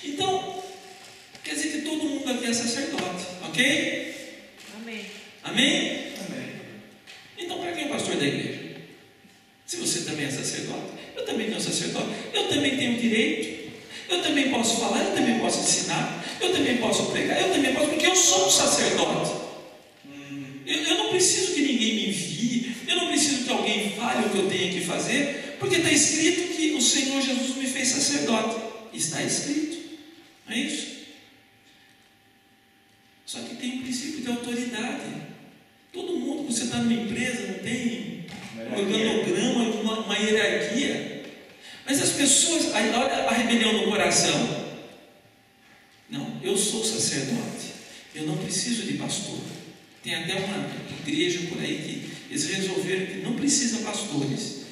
Então, quer dizer que todo mundo aqui é sacerdote, ok? Amém. Amém? Amém. Então, para quem é o pastor da igreja? Se você também é sacerdote, eu também tenho sacerdote, eu também tenho direito, eu também posso falar, eu também posso ensinar, eu também posso pregar, eu também posso, porque eu sou um sacerdote. Eu não preciso que ninguém me envie, eu não preciso que alguém fale o que eu tenho que fazer, porque está escrito que o Senhor Jesus me fez sacerdote. Está escrito, não é isso? Só que tem um princípio de autoridade. Todo mundo, você está numa empresa, não tem um organograma, uma hierarquia. Mas as pessoas, aí olha a rebelião no coração. Não, eu sou sacerdote, eu não preciso de pastor. Tem até uma igreja por aí que eles resolveram que não precisa pastores.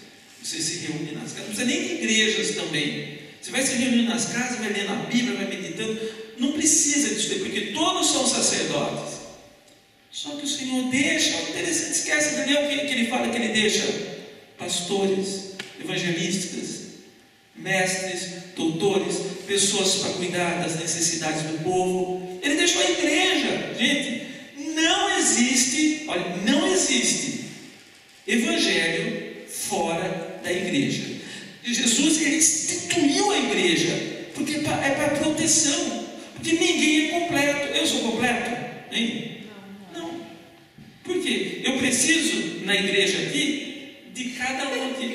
Você se reúne nas casas, não precisa nem de igrejas também. Você vai se reunir nas casas, vai lendo a Bíblia, vai meditando. Não precisa disso, porque todos são sacerdotes. Só que o Senhor deixa, interessante, esquece de ler o que ele fala, que ele deixa pastores, evangelistas, mestres, doutores, pessoas para cuidar das necessidades do povo. Ele deixou a igreja. Gente, não existe, olha, não existe evangelho fora da igreja. E Jesus, ele instituiu a igreja, porque é para proteção, porque ninguém é completo. Eu sou completo? Hein? Não. Por quê? Eu preciso, na igreja aqui, de cada um aqui.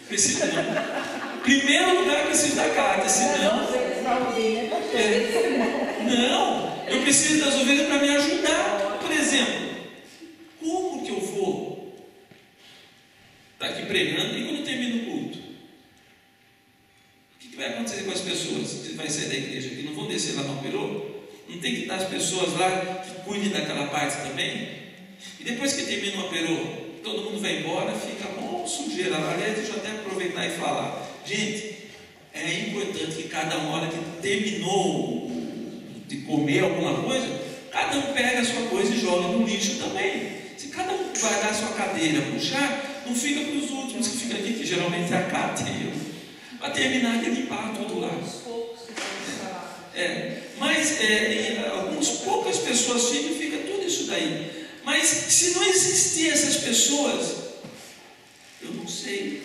Preciso não. Primeiro lugar, preciso da carta, senão... Não, eu preciso das ovelhas para me ajudar. Por exemplo, como que eu vou estar aqui pregando e quando termina o culto? O que vai acontecer com as pessoas que vai sair da igreja? Que não vão descer lá no Perô? Não tem que estar as pessoas lá que cuidem daquela parte também? E depois que termina o Perô, todo mundo vai embora, fica uma sujeira lá. Aliás, deixa eu até aproveitar e falar. Gente, é importante que cada hora que terminou de comer alguma coisa, cada um pega a sua coisa e joga no lixo também. Se cada um guardar a sua cadeira, puxar, não fica para os últimos que ficam aqui, que geralmente é a cadeira, para terminar de limpar tudo lá. Mas algumas poucas pessoas ficam e fica tudo isso daí. Mas se não existir essas pessoas, eu não sei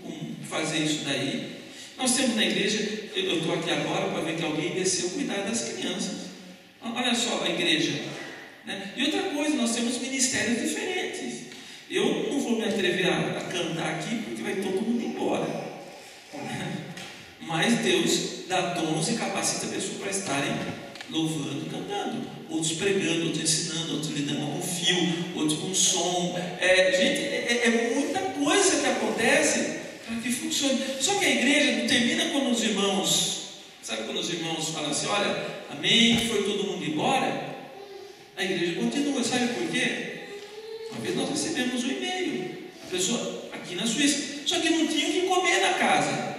como fazer isso daí. Nós temos na igreja, eu estou aqui agora para ver que alguém desceu cuidar das crianças. Olha só a igreja. Né? E outra coisa, nós temos ministérios diferentes. Eu não vou me atrever a cantar aqui porque vai todo mundo embora. Mas Deus dá dons e capacita a pessoa para estarem louvando e cantando. Outros pregando, outros ensinando, outros lidando com fio, outros com som. Gente, é muita coisa que acontece para que funcione. Só que a igreja não termina quando os irmãos, sabe quando os irmãos falam assim, olha, amém, foi todo mundo embora? A igreja continua, sabe por quê? Uma vez nós recebemos um e-mail, a pessoa aqui na Suíça, só que não tinha o que comer na casa.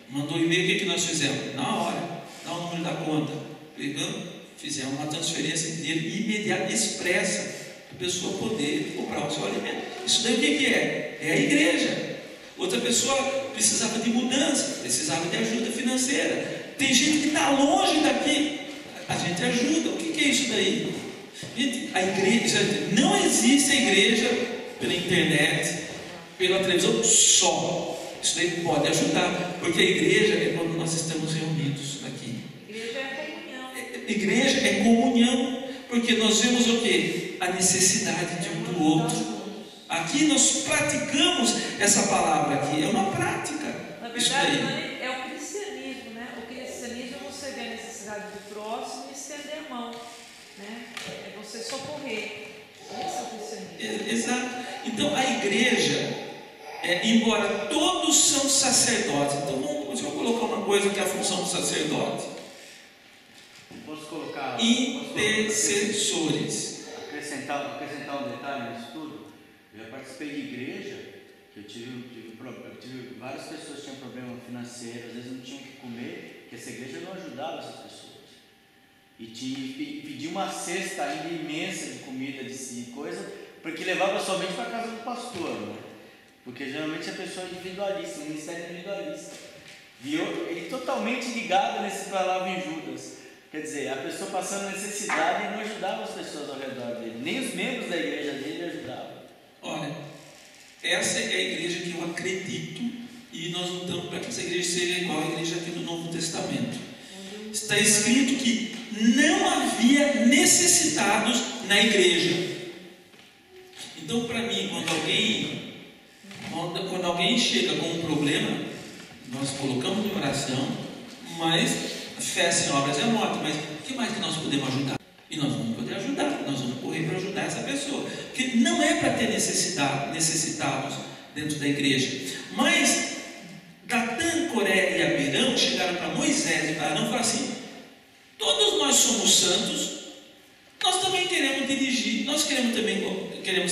Mandou um e-mail, o que nós fizemos? Na hora, dá o número da conta, pegamos, fizemos uma transferência de dinheiro imediata, expressa, para a pessoa poder comprar o seu alimento. Isso daí o que é? É a igreja. Outra pessoa precisava de mudança, precisava de ajuda financeira. Tem gente que está longe daqui, a gente ajuda. O que é isso daí? Gente, a igreja, não existe a igreja pela internet, pela televisão só. Isso daí pode ajudar, porque a igreja é quando nós estamos reunidos aqui. Igreja é comunhão. Igreja é comunhão, porque nós vemos o quê? A necessidade de um do outro. Aqui nós praticamos essa palavra aqui, é uma prática. Na verdade, é o cristianismo, né? O cristianismo é você ver a necessidade do próximo e estender a mão, né? É você socorrer. Esse é o cristianismo. Exato. Então a igreja, embora todos são sacerdotes, então deixa eu colocar uma coisa que é a função do sacerdote. Posso colocar intercessores. Acrescentar um detalhe nisso tudo. Eu já participei de igreja que eu tive várias pessoas que tinham problema financeiro, às vezes não tinham o que comer, porque essa igreja não ajudava essas pessoas. E pedi uma cesta ainda imensa de comida, de coisa, porque levava somente para a casa do pastor, né? Porque geralmente a pessoa é individualista, o ministério é individualista. E ele totalmente ligado nesse palavra em Judas. Quer dizer, a pessoa passando necessidade e não ajudava as pessoas ao redor dele, nem os membros da igreja dele ajudavam. Olha, essa é a igreja que eu acredito, e nós lutamos para que essa igreja seja igual à igreja aqui do Novo Testamento. Está escrito que não havia necessitados na igreja. Então, para mim, quando alguém chega com um problema, nós colocamos em oração, mas fé sem obras é morta. Mas o que mais que nós podemos ajudar? E nós vamos poder ajudar, nós vamos correr para ajudar essa pessoa. Porque não é para ter necessitados dentro da igreja. Mas Datã, Coré e Abirão chegaram para Moisés e para Arão e falaram assim: todos nós somos santos, nós também queremos dirigir, nós queremos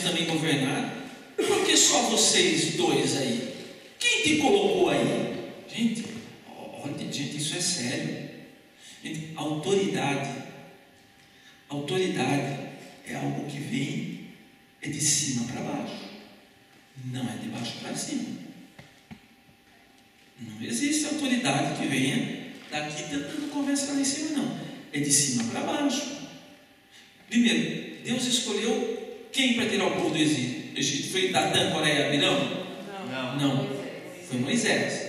também governar. Por que só vocês dois aí? Quem te colocou aí? Gente, isso é sério. Gente, autoridade é algo que vem de cima para baixo, não é de baixo para cima. Não existe autoridade que venha daqui tentando conversar lá em cima, não. É de cima para baixo. Primeiro, Deus escolheu quem para tirar o povo do Egito? Foi Datã, Coré e Abirão? Não. Foi Moisés.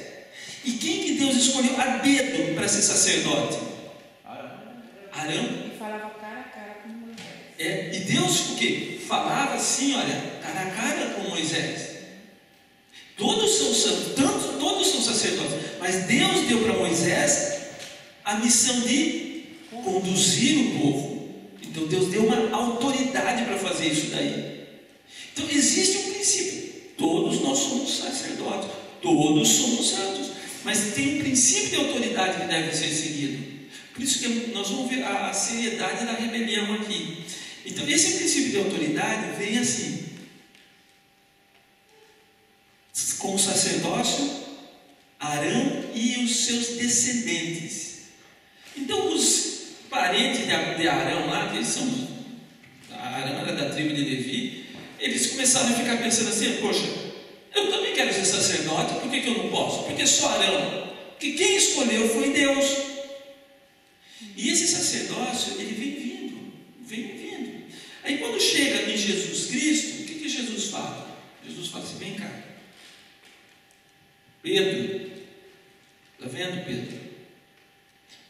E quem que Deus escolheu a dedo para ser sacerdote? Arão. E falava cara a cara com Moisés. E Deus o quê? Falava assim, olha, cara a cara com Moisés. Todos são santos, todos são sacerdotes, mas Deus deu para Moisés a missão de conduzir o povo. Então Deus deu uma autoridade para fazer isso daí. Então existe um princípio: todos nós somos sacerdotes, todos somos santos, mas tem um princípio de autoridade que deve ser seguido. Por isso que nós vamos ver a seriedade da rebelião aqui. Então esse princípio de autoridade vem assim: com o sacerdócio, Arão e os seus descendentes. Então os parentes de Arão lá, que eles são, Arão era da tribo de Levi, eles começaram a ficar pensando assim: poxa, eu também quero ser sacerdote, por que eu não posso? Porque só Arão, que quem escolheu foi Deus. E esse sacerdócio, ele vem vindo. Aí quando chega em Jesus Cristo, o que Jesus fala? Jesus fala assim: vem cá, Pedro, está vendo, Pedro?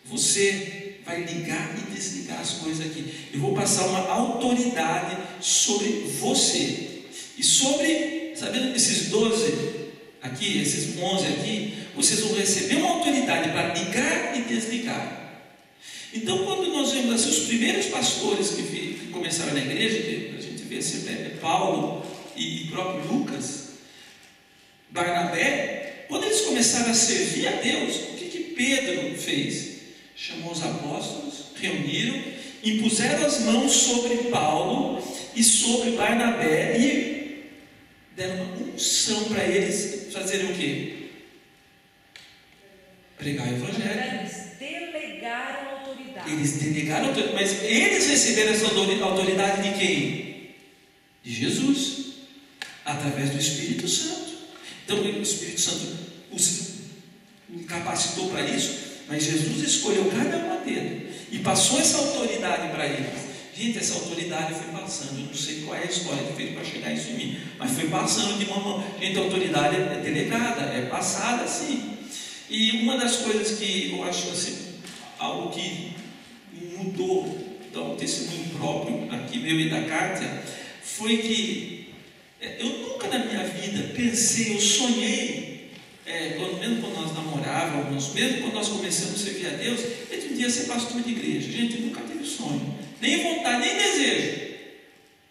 Você vai ligar e desligar as coisas aqui. Eu vou passar uma autoridade sobre você. E sobre, sabendo, esses 12 aqui, esses 11 aqui, vocês vão receber uma autoridade para ligar e desligar. Então, quando nós vemos assim, os primeiros pastores que começaram na igreja, que a gente vê assim, Paulo e próprio Lucas, Barnabé, quando eles começaram a servir a Deus, o que Pedro fez? Chamou os apóstolos, reuniram, impuseram as mãos sobre Paulo e sobre Barnabé e deram uma unção para eles fazerem o quê? Pregar o evangelho. Eles delegaram autoridade. Eles delegaram autoridade, mas eles receberam essa autoridade de quem? De Jesus, através do Espírito Santo. Então o Espírito Santo os capacitou para isso, mas Jesus escolheu cada um deles e passou essa autoridade para eles. Gente, essa autoridade foi passando. Eu não sei qual é a história que fez para chegar isso em mim, mas foi passando de uma mão. Gente, a autoridade é delegada, é passada assim. E uma das coisas que eu acho assim, algo que mudou, então, um testemunho próprio aqui meu e da Kátia, foi que eu nunca na minha vida pensei, eu sonhei, mesmo quando nós namorávamos, mesmo quando nós começamos a servir a Deus, de um dia ser pastor de igreja. Gente, eu nunca tive sonho, nem vontade, nem desejo.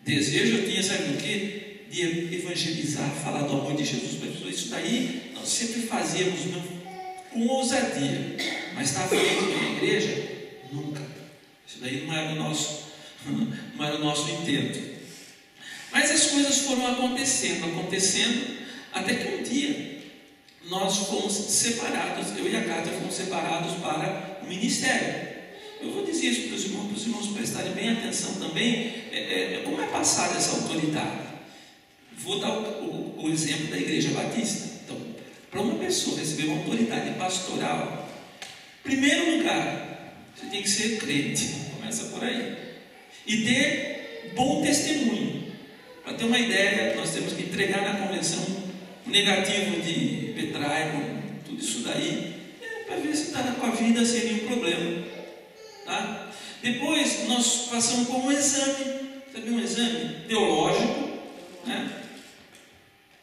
Desejo eu tinha, sabe o quê? De evangelizar, falar do amor de Jesus para as pessoas. Isso daí nós sempre fazíamos com ousadia, mas estava feito na igreja? Nunca. Isso daí não era o nosso intento. Mas as coisas foram acontecendo, até que um dia nós fomos separados, eu e a Cátia fomos separados para o ministério. Eu vou dizer isso para os irmãos prestarem bem atenção também, como é passada essa autoridade. Vou dar o exemplo da Igreja Batista. Então, para uma pessoa receber uma autoridade pastoral, em primeiro lugar, você tem que ser crente, começa por aí, e ter bom testemunho. Para ter uma ideia, nós temos que entregar na convenção o negativo de Petraico, tudo isso daí, para ver se está com a vida sem nenhum problema. Tá? Depois nós passamos por um exame, sabe, um exame teológico, né?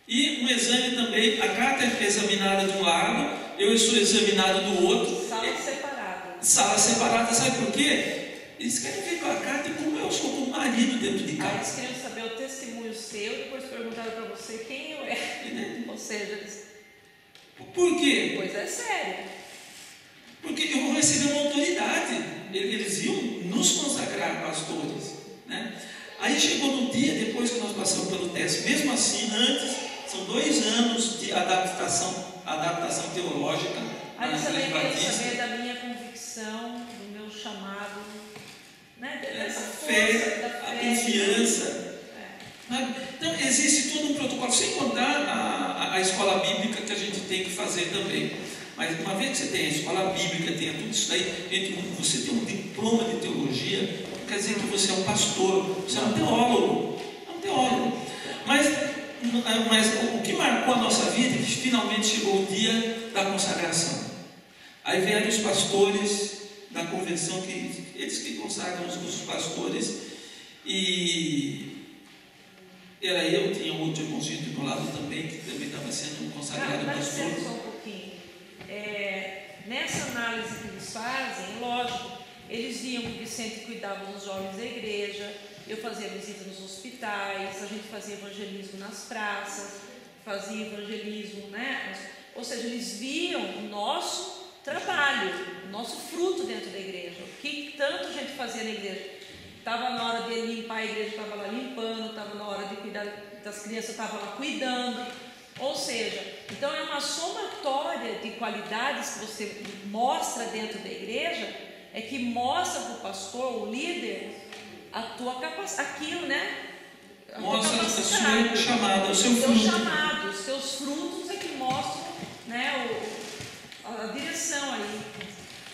E um exame também, a Cátia é examinada de um lado, eu sou examinado do outro. Sala separada. Sala separada, sabe por quê? Eles querem ver com a Cátia como eu sou como marido dentro de casa. Eles queriam saber o testemunho seu e depois perguntaram para você quem eu era. Ou seja, eles... Por quê? Pois é sério. Porque eu vou receber uma autoridade. Eles iam nos consagrar pastores, né? Aí chegou no dia, depois que nós passamos pelo teste, mesmo assim, antes, são 2 anos de adaptação teológica. Aí você também quer saber da minha convicção, do meu chamado, né? Dessa fé, a confiança. Então existe todo um protocolo, sem contar a escola bíblica que a gente tem que fazer também. Mas uma vez que você tem a escola bíblica, tem tudo isso daí, você tem um diploma de teologia, quer dizer que você é um pastor, você é um teólogo. Mas mas o que marcou a nossa vida é que finalmente chegou o dia da consagração. Aí vieram os pastores da convenção, eles que consagram os pastores, e era eu, tinha outro irmãozinho do meu lado também, que também estava sendo consagrado pastor. Só um pouquinho. Nessa análise que eles fazem, lógico, eles viam que o Vicente cuidava dos jovens da igreja, eu fazia visita nos hospitais, a gente fazia evangelismo nas praças, fazia evangelismo, né? Ou seja, eles viam o nosso trabalho, o nosso fruto dentro da igreja, o que tanto a gente fazia na igreja. Estava na hora de limpar a igreja, estava lá limpando, estava na hora de cuidar das crianças, estava lá cuidando. Ou seja, então é uma somatória de qualidades que você mostra dentro da igreja, é que mostra para o pastor, o líder, a tua capacidade, aquilo, né? Mostra a sua chamada, o seu fruto. Chamado, os seus frutos é que mostram, né, a direção aí.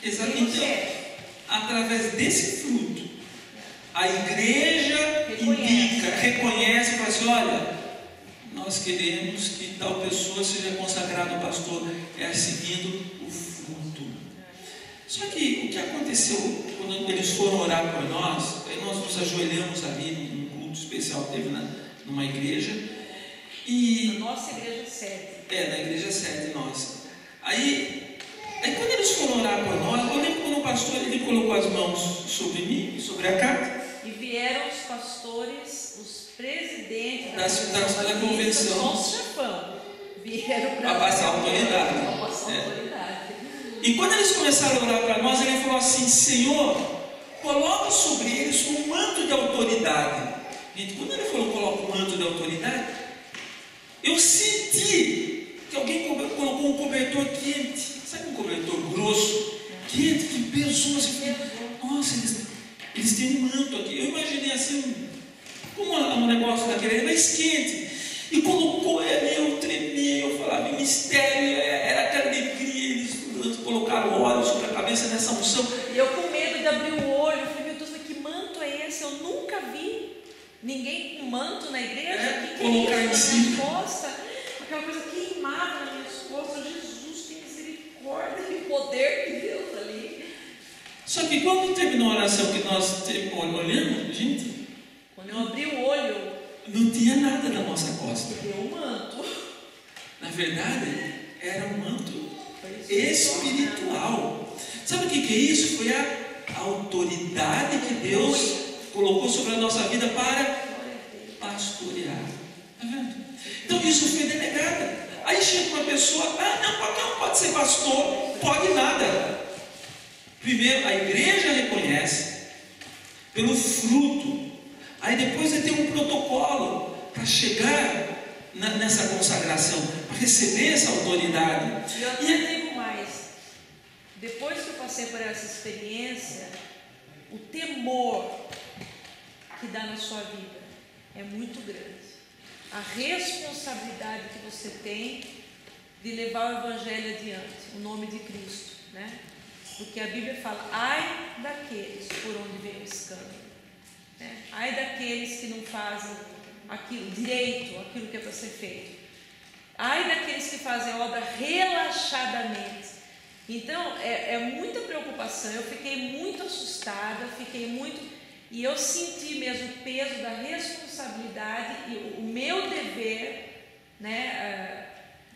Exatamente. Então, através desse fruto, a igreja indica, reconhece e fala assim: olha, nós queremos que tal pessoa seja consagrada ao pastor, seguindo o fruto. Só que o que aconteceu quando eles foram orar por nós, aí nós nos ajoelhamos ali num culto especial que teve numa igreja. E na nossa igreja sede. Na igreja sede nossa. Aí quando eles foram orar por nós, eu lembro quando o pastor ele colocou as mãos sobre mim, sobre a carta. E vieram os pastores, os presidentes da convenção. Nosso chefão. Vieram para passar autoridade. E quando eles começaram a orar para nós, ele falou assim: Senhor, coloque sobre eles um manto de autoridade. Gente, quando ele falou coloca um manto de autoridade, eu senti que alguém colocou um cobertor quente. Sabe um cobertor grosso? Quente, que pesou assim. Nossa, eles têm um manto aqui. Eu imaginei assim, como um negócio daquele, mas quente. E colocou, eu tremia, eu falava em mistério, era aquela alegria, eles colocaram óleo sobre a cabeça nessa unção. E eu com medo de abrir o olho, eu falei: meu Deus, mas que manto é esse? Eu nunca vi ninguém com manto na igreja. Colocar em cima. Aquela coisa queimada na minha costas. Jesus, tem misericórdia, que poder de Deus ali. Só que quando terminou a oração que nós olhamos, gente, quando eu abri o olho, não tinha nada na nossa costa. Deu um manto. Na verdade, era um manto espiritual. Sabe o que é isso? Foi a autoridade que Deus colocou sobre a nossa vida para pastorear. Está vendo? Então isso foi delegado. Aí chega uma pessoa: não, qualquer um pode ser pastor, pode nada. Primeiro, a igreja reconhece pelo fruto. Aí depois vai ter um protocolo para chegar nessa consagração, para receber essa autoridade. E eu até digo mais: depois que eu passei por essa experiência, o temor que dá na sua vida é muito grande. A responsabilidade que você tem de levar o evangelho adiante, o nome de Cristo, né? Porque a Bíblia fala: ai daqueles por onde vem o escândalo, né? Ai daqueles que não fazem aquilo direito, aquilo que é para ser feito. Ai daqueles que fazem a obra relaxadamente. Então é muita preocupação. Eu fiquei muito assustada, e eu senti mesmo o peso da responsabilidade e o meu dever, né,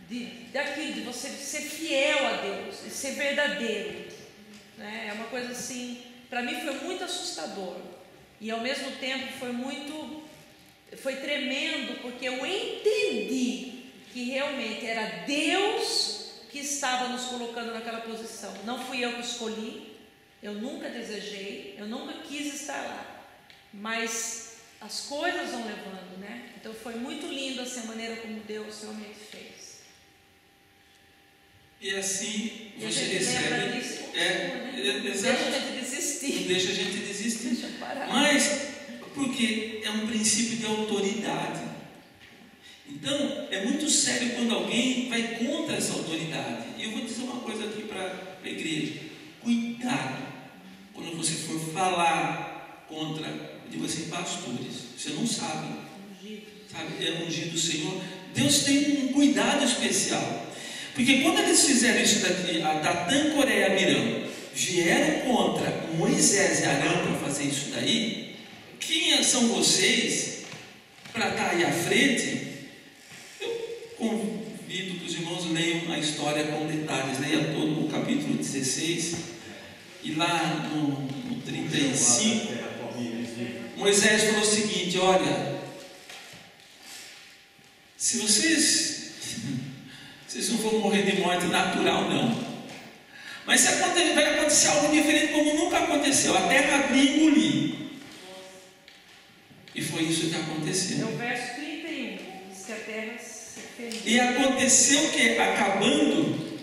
de você ser fiel a Deus, de ser verdadeiro, né? É uma coisa assim, para mim foi muito assustador, e ao mesmo tempo foi tremendo, porque eu entendi que realmente era Deus que estava nos colocando naquela posição. Não fui eu que escolhi, eu nunca desejei, eu nunca quis estar lá, mas as coisas vão levando, né? Então foi muito lindo assim, a maneira como Deus realmente fez. E assim você recebe. Disso, deixa a gente desistir. Deixa a gente desistir. Deixa parar. Mas porque é um princípio de autoridade. Então é muito sério quando alguém vai contra essa autoridade. E eu vou dizer uma coisa aqui para a igreja: cuidado quando você for falar contra, digo assim, pastores. Você não sabe, é ungido do Senhor. Deus tem um cuidado especial. Porque quando eles fizeram isso daqui, a Datã, Coré e Abiram vieram contra Moisés e Arão para fazer isso daí, quem são vocês para estar aí à frente? Eu convido que os irmãos leiam a história com detalhes, leia todo o capítulo 16, e lá no 35, Moisés falou o seguinte: olha, se vocês não vão morrer de morte natural, não. Mas se vai acontecer algo diferente como nunca aconteceu. A terra abrir e engolir. E foi isso que aconteceu. É o verso 31. Diz que a terra se fendeu. E aconteceu que, acabando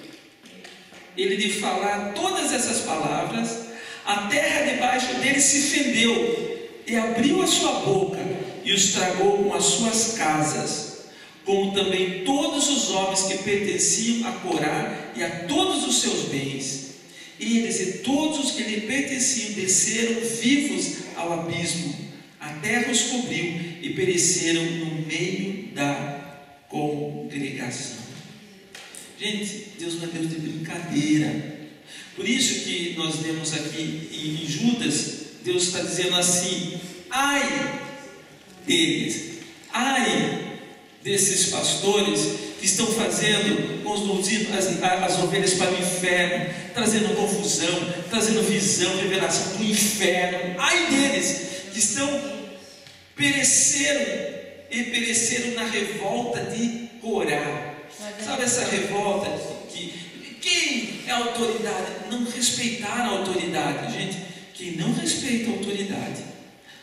ele de falar todas essas palavras, a terra debaixo dele se fendeu e abriu a sua boca e os tragou com as suas casas, como também todos os homens que pertenciam a Corá e a todos os seus bens. Eles e todos os que lhe pertenciam desceram vivos ao abismo. A terra os cobriu e pereceram no meio da congregação. Gente, Deus não é Deus de brincadeira. Por isso que nós lemos aqui em Judas, Deus está dizendo assim: ai deles, ai desses pastores que estão fazendo, conduzindo as ovelhas para o inferno, trazendo confusão, trazendo visão, revelação do inferno. Ai deles que pereceram na revolta de Corá. Sabe essa revolta que quem é a autoridade? Não respeitar a autoridade. Gente, quem não respeita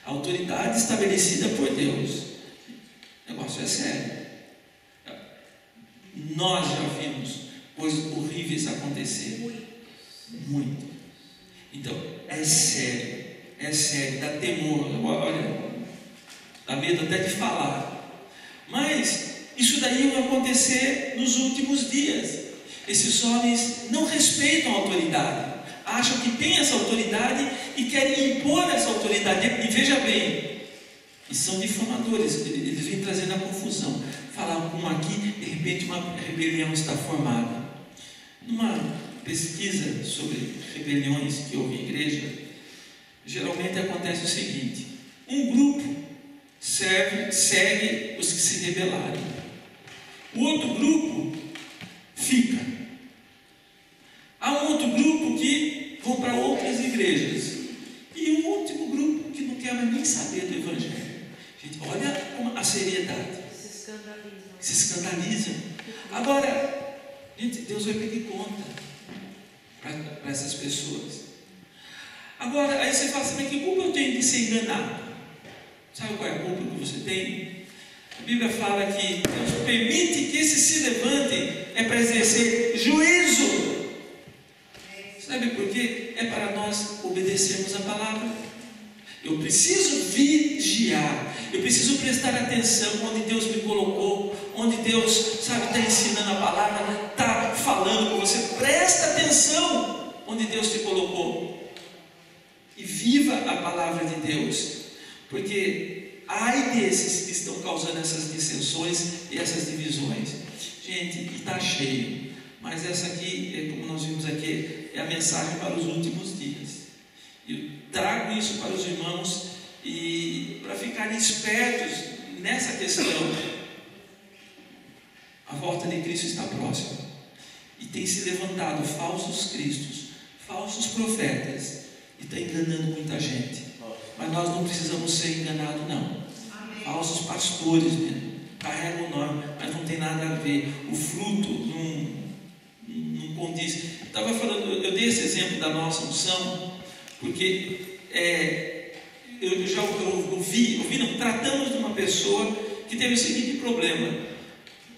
a autoridade estabelecida por Deus, o negócio é sério. Nós já vimos coisas horríveis acontecer. Muito. Então, é sério, dá temor. Olha, dá medo até de falar. Mas isso daí vai acontecer nos últimos dias. Esses homens não respeitam a autoridade, acham que têm essa autoridade e querem impor essa autoridade. E veja bem, e são difamadores, eles vêm trazendo a confusão. Falar um aqui, de repente uma rebelião está formada. Numa pesquisa sobre rebeliões que houve em igreja, geralmente acontece o seguinte: um grupo segue os que se rebelaram, o outro grupo fica. Há um outro grupo que vão para outras igrejas, e um último grupo que não quer mais nem saber do Evangelho. Gente, olha a seriedade. Se escandalizam. Agora, gente, Deus vai pedir conta para essas pessoas. Agora, aí você fala assim: mas que culpa eu tenho de ser enganado? Sabe qual é a culpa que você tem? A Bíblia fala que Deus permite que esses se levantem é para exercer juízo. Sabe por quê? É para nós obedecermos a palavra. Eu preciso vigiar, eu preciso prestar atenção onde Deus me colocou, onde Deus, está ensinando a palavra, está falando com você. Presta atenção onde Deus te colocou e viva a palavra de Deus, porque ai desses que estão causando essas dissensões e essas divisões. Gente, está cheio, mas essa aqui, como nós vimos aqui, é a mensagem para os últimos dias. Eu trago isso para os irmãos e para ficarem espertos nessa questão. A volta de Cristo está próxima e tem se levantado falsos cristos, falsos profetas, e está enganando muita gente. Mas nós não precisamos ser enganados, não. Falsos pastores mesmo, carregam o nome, mas não tem nada a ver. O fruto não condiz. Eu dei esse exemplo da nossa unção, porque eu já ouvi, tratamos de uma pessoa que teve o seguinte problema: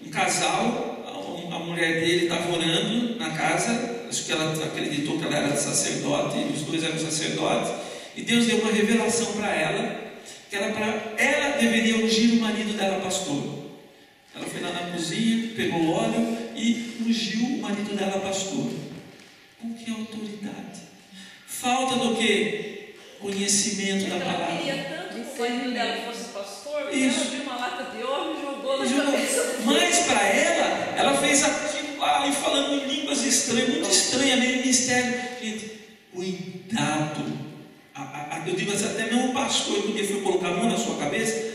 um casal, a mulher dele estava orando na casa, acho que ela acreditou que ela era sacerdote, os dois eram sacerdotes, e Deus deu uma revelação para ela, que ela deveria ungir o marido dela pastor. Ela foi lá na cozinha, pegou óleo e ungiu o marido dela pastor. Com que autoridade? Falta do que? Conhecimento da palavra. Ela queria tanto que o marido dela fosse pastor, que isso. ela abriu uma lata de óleo e jogou na cabeça. Mas fez aquilo lá e falando em línguas estranhas, muito estranha, meio mistério. Gente, cuidado. Eu digo assim, até mesmo o pastor, porque foi colocar a mão na sua cabeça,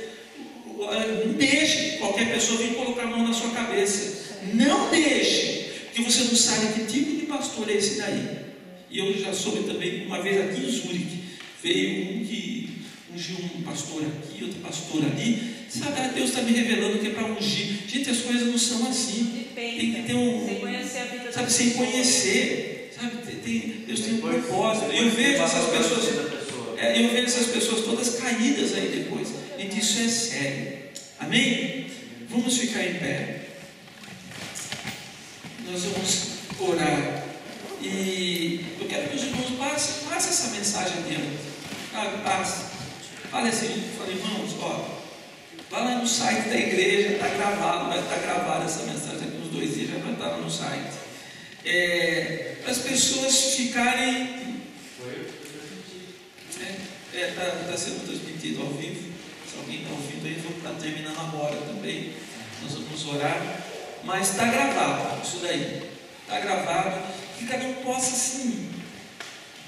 não deixe qualquer pessoa vir colocar a mão na sua cabeça. Não deixe, porque você não sabe que tipo de pastor é esse daí. E eu já soube também, uma vez aqui em Zurique, veio um que ungiu um pastor aqui, outro pastor ali. Sabe, Deus está me revelando que é para ungir. Gente, as coisas não são assim. Tem que ter um. Sem conhecer a vida, sabe, sem conhecer. Sabe, Deus tem um propósito. Eu vejo essas pessoas. Eu vejo essas pessoas todas caídas aí depois. Gente, isso é sério. Amém? Vamos ficar em pé. Nós vamos orar. E eu quero que os irmãos passem essa mensagem adiante. Passe. Fale assim, irmãos, ó. Vai lá no site da igreja, está gravado, vai estar gravada essa mensagem aqui uns 2 dias, já vai estar lá no site. Para as pessoas ficarem. Está sendo transmitido ao vivo. Se alguém está ouvindo aí, vou estar terminando agora também. Nós vamos orar. Mas está gravado, isso daí. Está gravado. Que cada um possa assim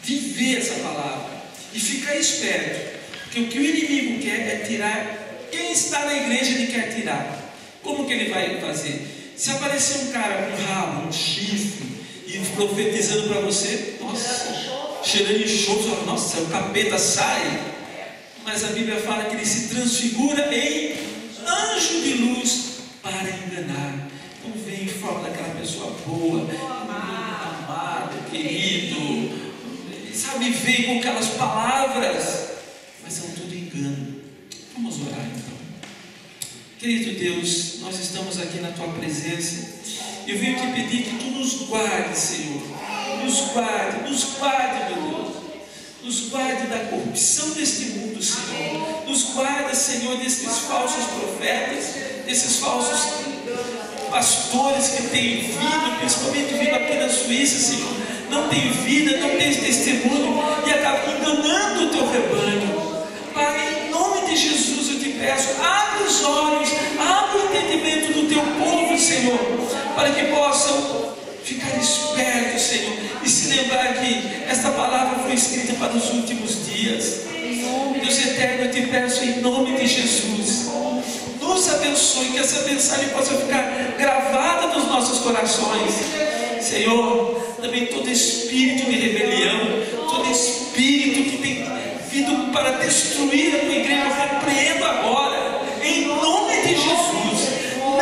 viver essa palavra. E ficar esperto. Porque o que o inimigo quer é tirar. Quem está na igreja ele quer tirar. Como que ele vai fazer? Se aparecer um cara com rabo, um chifre, e profetizando para você, nossa, cheirando enxofre, nossa, o capeta sai. Mas a Bíblia fala que ele se transfigura em anjo de luz para enganar. Então vem em forma daquela pessoa boa, amado, querido, sabe, vem com aquelas palavras, mas são tudo engano. Vamos orar então. Querido Deus, nós estamos aqui na Tua presença. Eu venho te pedir que Tu nos guarde, Senhor. Nos guarde, meu Deus. Nos guarde da corrupção deste mundo, Senhor. Nos guarde, Senhor, desses falsos profetas, desses falsos pastores que têm vindo, principalmente vindo aqui na Suíça, Senhor. Não tem vida, não tem testemunho e acabam enganando o Teu rebanho. Pai, em nome de Jesus eu te peço, abre os olhos, abre o entendimento do Teu povo, Senhor, para que possam ficar espertos, Senhor, e se lembrar que esta palavra foi escrita para os últimos dias. Deus eterno, eu te peço em nome de Jesus, nos abençoe, que essa mensagem possa ficar gravada nos nossos corações, Senhor. Também todo espírito de rebelião, todo espírito que tem vindo para destruir a Tua igreja, eu repreendo agora, em nome de Jesus.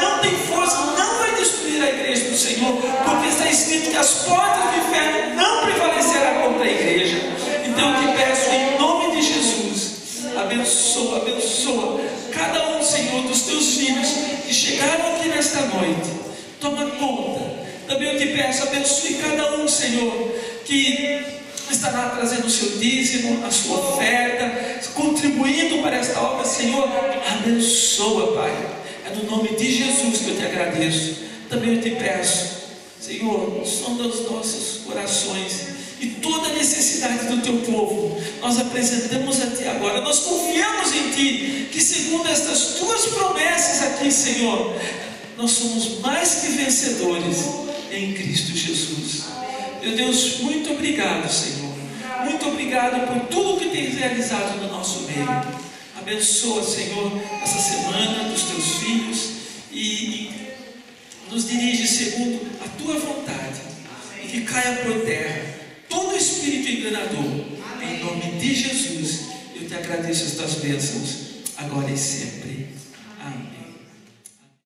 Não tem força, não vai destruir a igreja do Senhor, porque está escrito que as portas do inferno não prevalecerão contra a igreja. Então eu te peço, em nome de Jesus, abençoa, abençoa cada um, Senhor, dos Teus filhos que chegaram aqui nesta noite. Toma conta. Também eu te peço, abençoe cada um, Senhor, que estará trazendo o seu dízimo, a sua oferta, contribuindo para esta obra, Senhor. Abençoa, Pai. É no nome de Jesus que eu te agradeço. Também eu te peço, Senhor, sonda os nossos corações e toda a necessidade do Teu povo nós apresentamos a Ti agora. Nós confiamos em Ti, que segundo estas Tuas promessas aqui, Senhor, nós somos mais que vencedores em Cristo Jesus. Meu Deus, muito obrigado, Senhor. Muito obrigado por tudo que tens realizado no nosso meio. Abençoa, Senhor, essa semana dos Teus filhos e nos dirige segundo a Tua vontade. E que caia por terra todo espírito enganador. Em nome de Jesus, eu te agradeço estas bênçãos, agora e sempre.